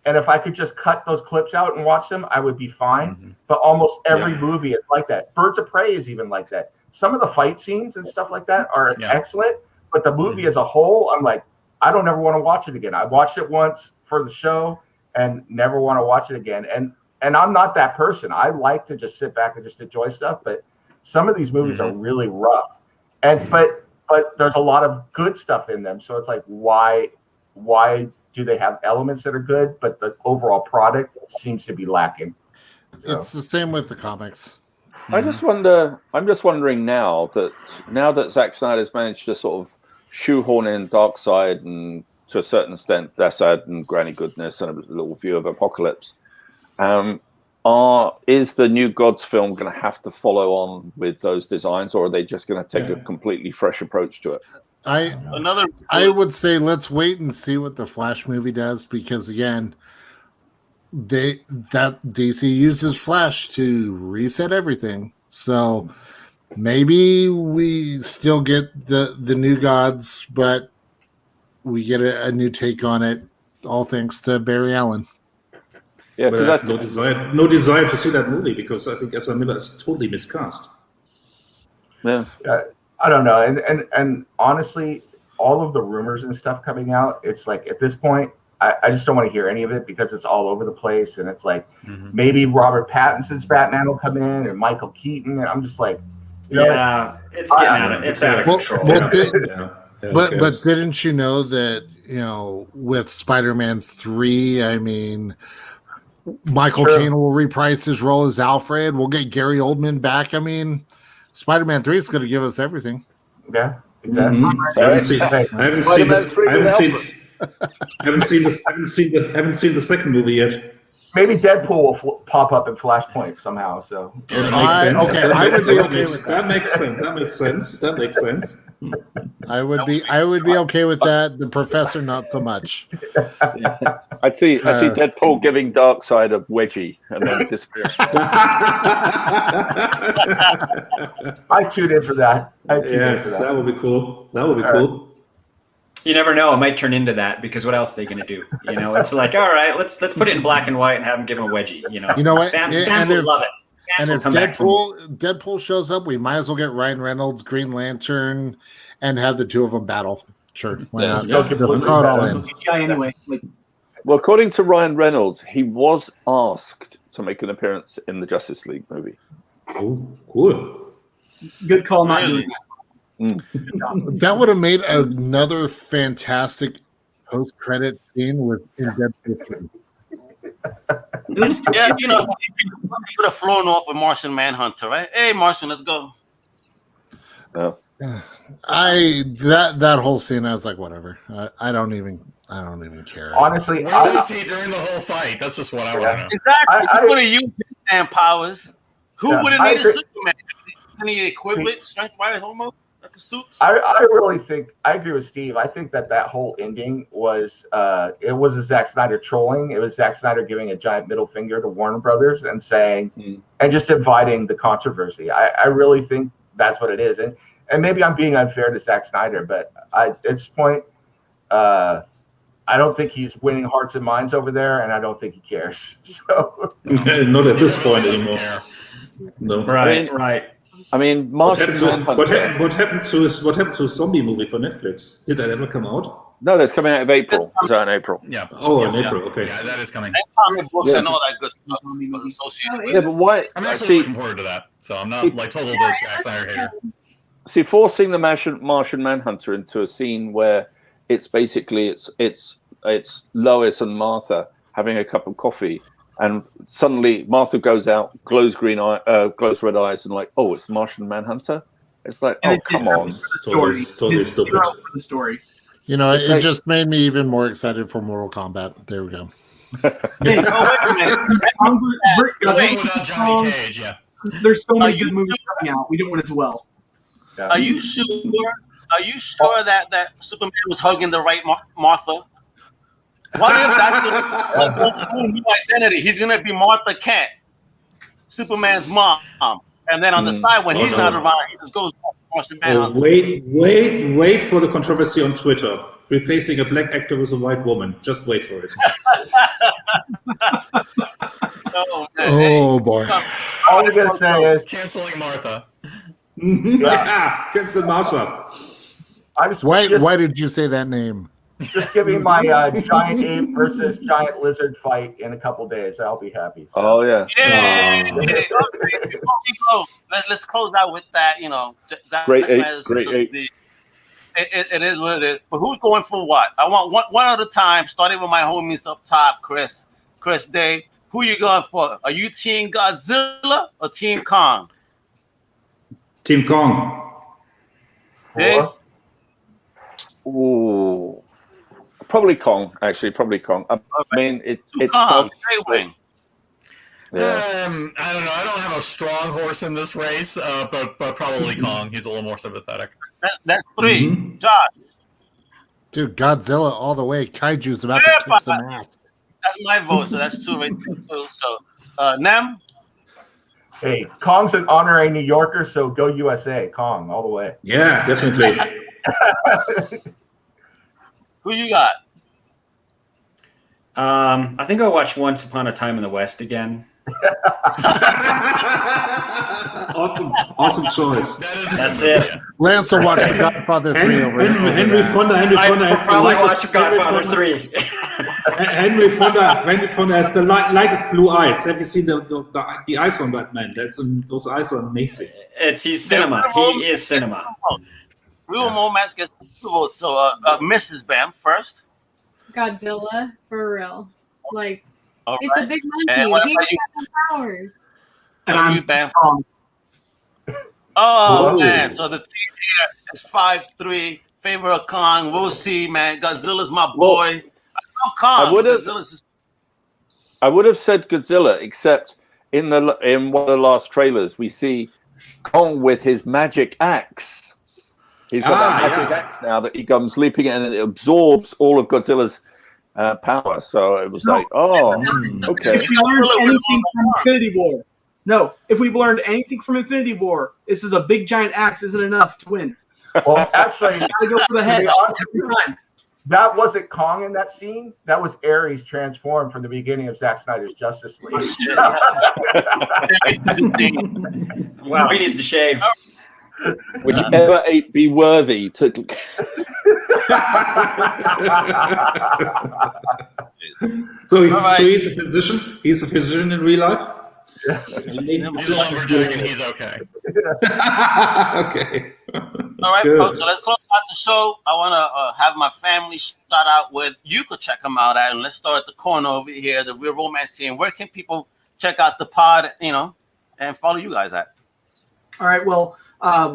and if I could just cut those clips out and watch them, I would be fine. Mm-hmm. But almost every movie is like that. Birds of Prey is even like that. Some of the fight scenes and stuff like that are excellent, but the movie as a whole, I'm like, I don't ever want to watch it again. I watched it once for the show and never want to watch it again. And I'm not that person. I like to just sit back and just enjoy stuff, but some of these movies are really rough. But there's a lot of good stuff in them. So it's like, why do they have elements that are good, but the overall product seems to be lacking? So. It's the same with the comics. I'm just wondering now that Zack Snyder's managed to sort of shoehorn in Darkseid and to a certain extent Deathside and Granny Goodness and a little view of Apocalypse. Is the New Gods film going to have to follow on with those designs, or are they just going to take a completely fresh approach to it? I would say let's wait and see what the Flash movie does, because again, DC uses Flash to reset everything. So maybe we still get the New Gods, but we get a new take on it, all thanks to Barry Allen. Yeah, but I have no desire to see that movie because I think Ezra Miller is totally miscast. Yeah. I don't know, and honestly, all of the rumors and stuff coming out, it's like at this point, I just don't want to hear any of it because it's all over the place. And it's like maybe Robert Pattinson's Batman will come in and Michael Keaton. And I'm just like, it's out of control. But didn't you know that, with Spider-Man 3, I mean, Michael Caine will reprise his role as Alfred. We'll get Gary Oldman back. I mean, Spider-Man 3 is going to give us everything. Yeah, exactly. I haven't seen the second movie yet. Maybe Deadpool will pop up in Flashpoint somehow. So that makes sense. I would be okay with that. The Professor, not so much. I see Deadpool giving Darkseid a wedgie and then disappearing. I tuned in for that. That would be cool. You never know. It might turn into that because what else are they going to do? It's like, all right, let's put it in black and white and have them give him a wedgie. You know what? Fans will love it. And if Deadpool shows up, we might as well get Ryan Reynolds, Green Lantern, and have the two of them battle. Sure. Why not? Throw it all in. Anyway. Well, according to Ryan Reynolds, he was asked to make an appearance in the Justice League movie. Oh, cool. Good call, not doing that. That would have made another fantastic post-credit scene with Deadpool. Yeah, you would have flown off with Martian Manhunter, right? Hey, Martian, let's go. That whole scene, I was like, whatever. I don't even care. Honestly, where is he during the whole fight? That's just what I want to know. Exactly. He would have used his damn powers. Who would have needed Superman? Any equivalent strength-wise almost? Like a suit? I really think I agree with Steve. I think that whole ending was it was a Zack Snyder trolling. It was Zack Snyder giving a giant middle finger to Warner Brothers and saying and just inviting the controversy. I really think that's what it is. And maybe I'm being unfair to Zack Snyder, but at this point, I don't think he's winning hearts and minds over there, and I don't think he cares. So not at this point anymore. No. Right. I mean, what happened to his zombie movie for Netflix? Did that ever come out? No, that's coming out of April. It's out in April. Yeah. Oh, in April. Okay. Yeah, that is coming. And comic books and all that good stuff associated. Yeah, but why? I'm actually looking forward to that. So I'm not like total Zack Snyder hater. See, forcing the Martian Manhunter into a scene where it's basically it's Lois and Martha having a cup of coffee. And suddenly Martha goes out, glows red eyes, and like, oh, it's Martian Manhunter. It's like, oh, come on, totally stupid. For the story. It just made me even more excited for Mortal Kombat. There we go. Hey, wait a minute. Johnny Cage, yeah. There's so many good movies coming out. We don't want it to dwell. Are you sure? That Superman was hugging the right Martha? What if that's the new identity? He's gonna be Martha Kent, Superman's mom, and then on the side when he's not around, he just goes Martian Manhunter. Wait for the controversy on Twitter. Replacing a black actor with a white woman. Just wait for it. Oh boy! All I'm gonna say is canceling Martha. Cancel Martha. Why did you say that name? Just give me my giant ape versus giant lizard fight in a couple days. I'll be happy. So. Oh yeah. Before we go, let's close out with that. Great ape. It is what it is. But who's going for what? I want one at a time. Starting with my homies up top, Chris, Dave. Who you going for? Are you Team Godzilla or Team Kong? Team Kong. Dave? Ooh. Probably Kong, actually. Probably Kong. I mean, it's Kong. Yeah. I don't know. I don't have a strong horse in this race, but probably Kong. He's a little more sympathetic. That's 3. Josh. Dude, Godzilla all the way. Kaiju's about to kick some ass. That's my vote, so that's 2 right there. So, Nem? Hey, Kong's an honorary New Yorker, so go USA. Kong, all the way. Yeah, definitely. Who you got? I think I'll watch Once Upon a Time in the West again. Awesome choice. That's it. Lance will watch The Godfather 3 over Henry Fonda. I'll probably watch Godfather 3. Henry Fonda has the lightest blue eyes. Have you seen the eyes on that man? Those eyes are amazing. He's cinema. He is cinema. Real romance gets 2 votes. So, Mrs. Bam first. Godzilla, for real. Like, All it's right. a big And monkey. what He about you? has powers. And What about I'm you, Bam? Kong. Oh Whoa. man, so the team here is 5-3. Favor of Kong. We'll see, man. Godzilla's my boy. I love Kong. I would've- Godzilla's just I would have said Godzilla, except in one of the last trailers we see Kong with his magic axe. He's got that magic axe now that he comes leaping in, and it absorbs all of Godzilla's power. So it was like, okay. If we learned anything from Infinity War, if we've learned anything from Infinity War, this is a big giant axe isn't enough to win. Well, actually, Gotta go for the head. to be honest with you, that wasn't Kong in that scene. That was Ares transformed from the beginning of Zack Snyder's Justice League. Wow, he needs to shave. Whichever ain't be worthy to. So he's a physician. He's a physician in real life. He's a lumberjack and he's okay. Okay. all right, Good. folks. So let's close out the show. I want to have my family start out with. You could check them out at, and let's start at the corner over here, the Real Romance Scene. Where can people check out the pod, and follow you guys at? All right. Well,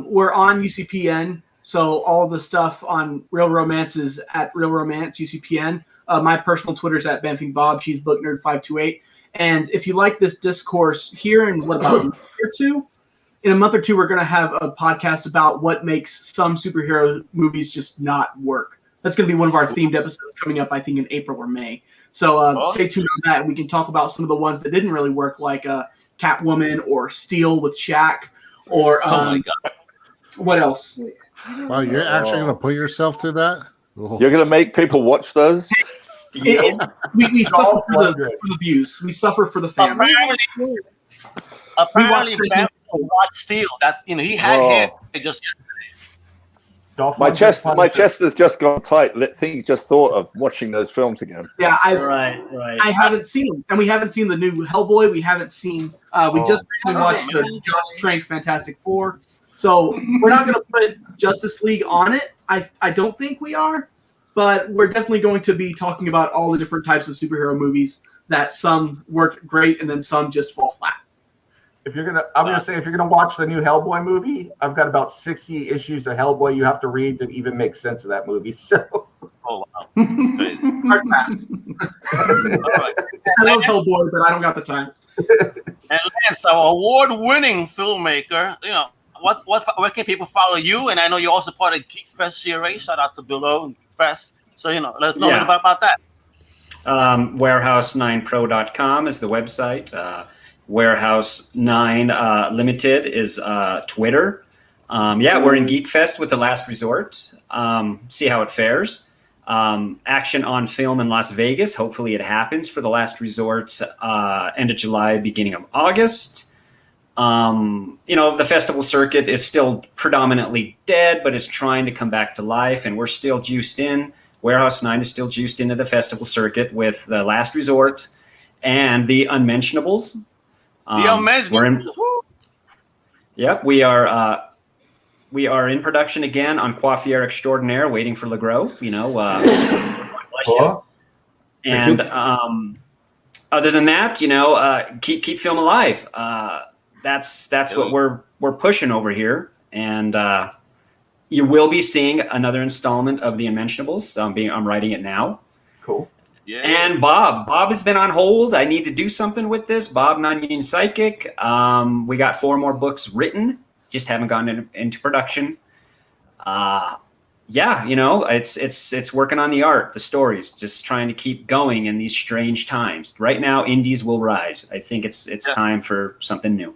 we're on UCPN, so all the stuff on Real Romance is at Real Romance UCPN. My personal Twitter's at Banfing Bob. She's BookNerd528. And if you like this discourse here in about a month or two, in a month or two, we're going to have a podcast about what makes some superhero movies just not work. That's going to be one of our themed episodes coming up, I think, in April or May. So stay tuned on that, and we can talk about some of the ones that didn't really work, like Catwoman or Steel with Shaq, or Oh my God. what else? Wow, you're actually going to put yourself through that? You're going to make people watch those? We suffer for the views. We suffer for the fans. Apparently, Bam watched Steel. That's he had hit it just yesterday. My chest has just gone tight. I think you just thought of watching those films again. Yeah, right. I haven't seen them, and we haven't seen the new Hellboy. We haven't seen. We just recently watched the Josh Trank Fantastic Four. So we're not going to put Justice League on it. I don't think we are, but we're definitely going to be talking about all the different types of superhero movies that some work great and then some just fall flat. If you're gonna watch the new Hellboy movie, I've got about 60 issues of Hellboy you have to read to even make sense of that movie. So, oh wow, hard pass. I love Hellboy, but I don't got the time. And Lance, our award-winning filmmaker, where can people follow you? And I know you're also part of Geek Fest CRA. Shout out to Below Geek Fest. So let us know about that. Warehouse9pro.com is the website. Warehouse 9 Limited is Twitter. We're in Geek Fest with The Last Resort. See how it fares. Action on Film in Las Vegas. Hopefully it happens for The Last Resort end of July, beginning of August. The festival circuit is still predominantly dead, but it's trying to come back to life, and we're still juiced in. Warehouse 9 is still juiced into the festival circuit with The Last Resort and The Unmentionables. We are in production again on Coiffiere Extraordinaire, waiting for LeGros. And other than that, keep film alive. That's what we're pushing over here, and you will be seeing another installment of The Unmentionables. I'm writing it now. Cool. Yeah. And Bob has been on hold. I need to do something with this. Bob, Non-Union Psychic. We got 4 more books written, just haven't gone into production. It's working on the art, the stories, just trying to keep going in these strange times. Right now, indies will rise. I think it's time for something new.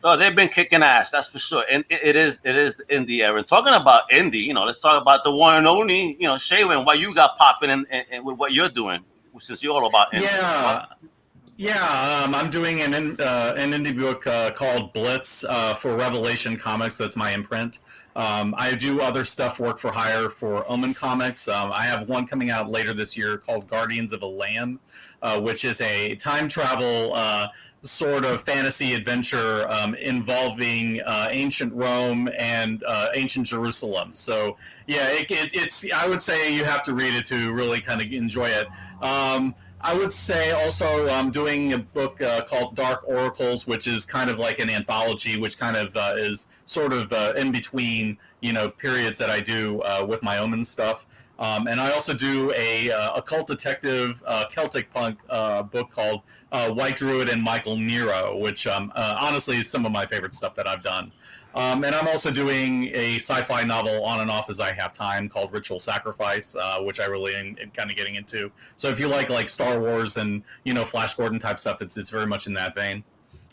Oh, they've been kicking ass, that's for sure. And it is the indie era. And talking about indie, let's talk about the one and only, Shaywin, what you got popping in with what you're doing, since you're all about indie. Yeah. Yeah, I'm doing an indie book called Blitz for Revelation Comics. That's my imprint. I do other stuff, work for hire for Omen Comics. I have one coming out later this year called Guardians of the Lamb, which is a time travel sort of fantasy adventure involving ancient Rome and ancient Jerusalem. So yeah, it's I would say you have to read it to really kind of enjoy it. I would say also I'm doing a book called Dark Oracles, which is kind of like an anthology, which kind of is sort of in between, periods that I do with my Omen stuff. And I also do a occult detective Celtic punk book called White Druid and Michael Nero, which honestly is some of my favorite stuff that I've done. And I'm also doing a sci-fi novel on and off as I have time called Ritual Sacrifice, which I really am kind of getting into. So if you like Star Wars and Flash Gordon type stuff, it's very much in that vein.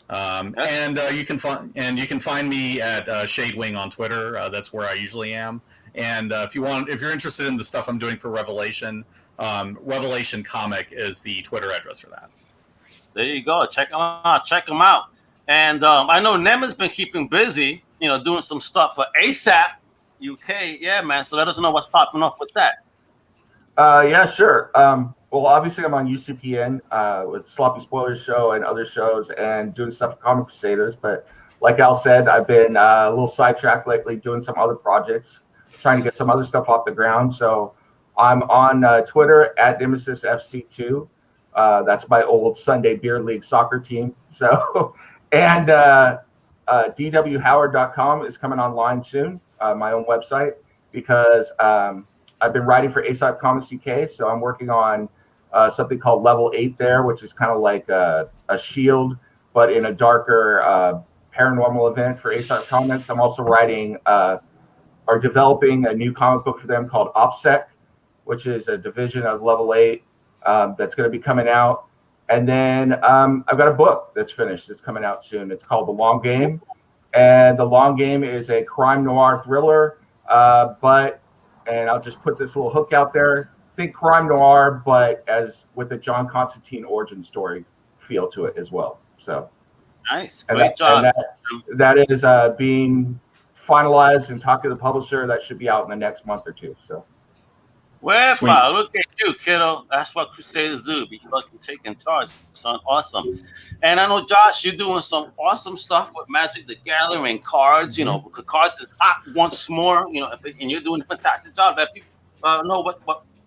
And you can find me at Shadewing on Twitter. That's where I usually am. And if you're interested in the stuff I'm doing for Revelation, Revelation Comic is the Twitter address for that. There you go. Check them out. Check them out. And I know Nem has been keeping busy, doing some stuff for ASAP UK. Yeah, man. So let us know what's popping off with that. Yeah, sure. Well, obviously, I'm on UCPN with Sloppy Spoilers Show and other shows and doing stuff for Comic Crusaders. But like Al said, I've been a little sidetracked lately doing some other projects, trying to get some other stuff off the ground. So I'm on Twitter at NemesisFC2. That's my old Sunday Beer League soccer team. So, and dwhoward.com is coming online soon, my own website, because I've been writing for ASAP Comics UK. So I'm working on something called Level 8 there, which is kind of like a Shield, but in a darker paranormal event for ASAP Comics. I'm also writing or developing a new comic book for them called OPSEC, which is a division of Level 8 that's going to be coming out. And then I've got a book that's finished. It's coming out soon. It's called The Long Game. And The Long Game is a crime noir thriller. And I'll just put this little hook out there. Think crime noir, but as with the John Constantine origin story feel to it as well. So nice. Great job. That is being finalized and talking to the publisher. That should be out in the next month or two. So. Well, look at you, kiddo. That's what Crusaders do. Be fucking taking charge, son. Awesome. And I know, Josh, you're doing some awesome stuff with Magic the Gathering cards. Because cards is hot once more. And you're doing a fantastic job. Let people know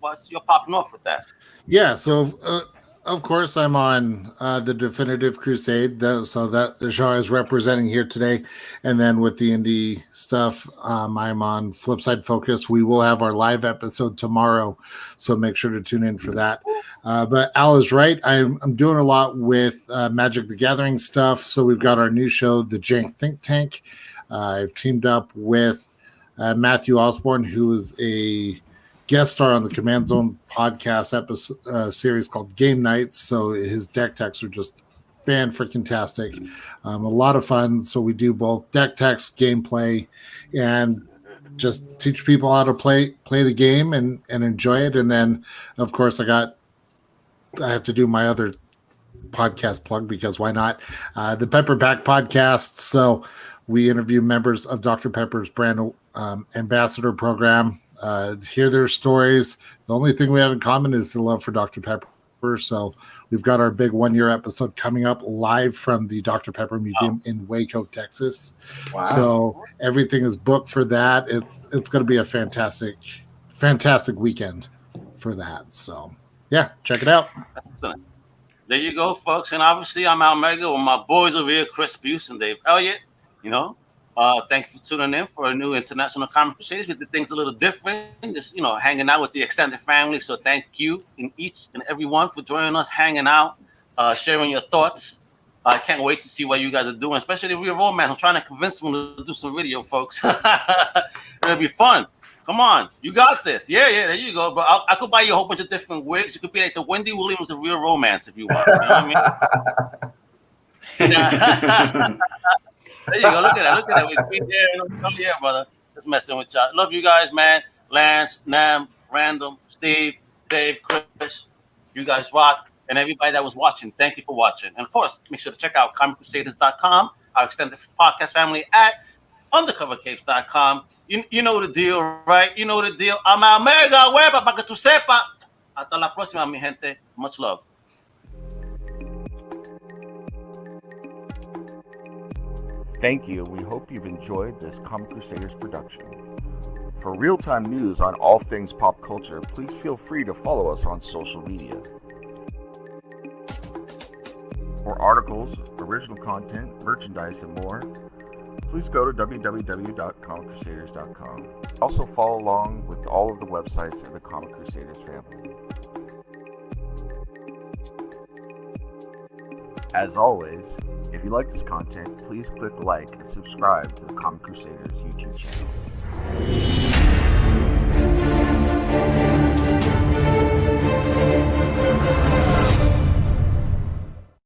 what's you're popping off with that. Yeah. So, of course, I'm on the Definitive Crusade. So that the show is representing here today. And then with the indie stuff, I'm on Flipside Focus. We will have our live episode tomorrow. So make sure to tune in for that. But Al is right. I'm doing a lot with Magic the Gathering stuff. So we've got our new show, The Jank Think Tank. I've teamed up with Matthew Osborne, who is a guest star on the Command Zone podcast episode series called Game Nights. So his deck techs are just fan-freaking-tastic. A lot of fun. So we do both deck techs, gameplay, and just teach people how to play the game and enjoy it. And then, of course, I have to do my other podcast plug because why not? The Pepper Pack podcast. So we interview members of Dr. Pepper's brand ambassador program. Hear their stories. The only thing we have in common is the love for Dr. Pepper. So we've got our big 1-year episode coming up live from the Dr. Pepper Museum in Waco, Texas. Wow. So everything is booked for that. It's going to be a fantastic weekend for that. So yeah, check it out. Excellent. There you go, folks. And obviously I'm Al Mega with my boys over here, Chris Buse and Dave Elliott. Thank you for tuning in for a new International Comic Crusaders. We did things a little different, just, hanging out with the extended family. So thank you in each and every one for joining us, hanging out, sharing your thoughts. I can't wait to see what you guys are doing, especially the Real Romance. I'm trying to convince them to do some video, folks. It'll be fun. Come on, you got this. Yeah, there you go. But I could buy you a whole bunch of different wigs. You could be like the Wendy Williams of Real Romance if you want. You know what I mean? There you go. Look at that. We there. Oh, yeah, brother. Just messing with y'all. Love you guys, man. Lance, Nam, Random, Steve, Dave, Chris. You guys rock. And everybody that was watching, thank you for watching. And of course, make sure to check out ComicCrusaders.com, our extended podcast family at undercovercapes.com. You know the deal, right? You know the deal. I'm a mega hueva para que tú sepa. Hasta la próxima, mi gente. Much love. Thank you. We hope you've enjoyed this Comic Crusaders production. For real-time news on all things pop culture, please feel free to follow us on social media. For articles, original content, merchandise, and more, please go to www.comiccrusaders.com. Also follow along with all of the websites of the Comic Crusaders family. As always, if you like this content, please click like and subscribe to the Comic Crusaders YouTube channel.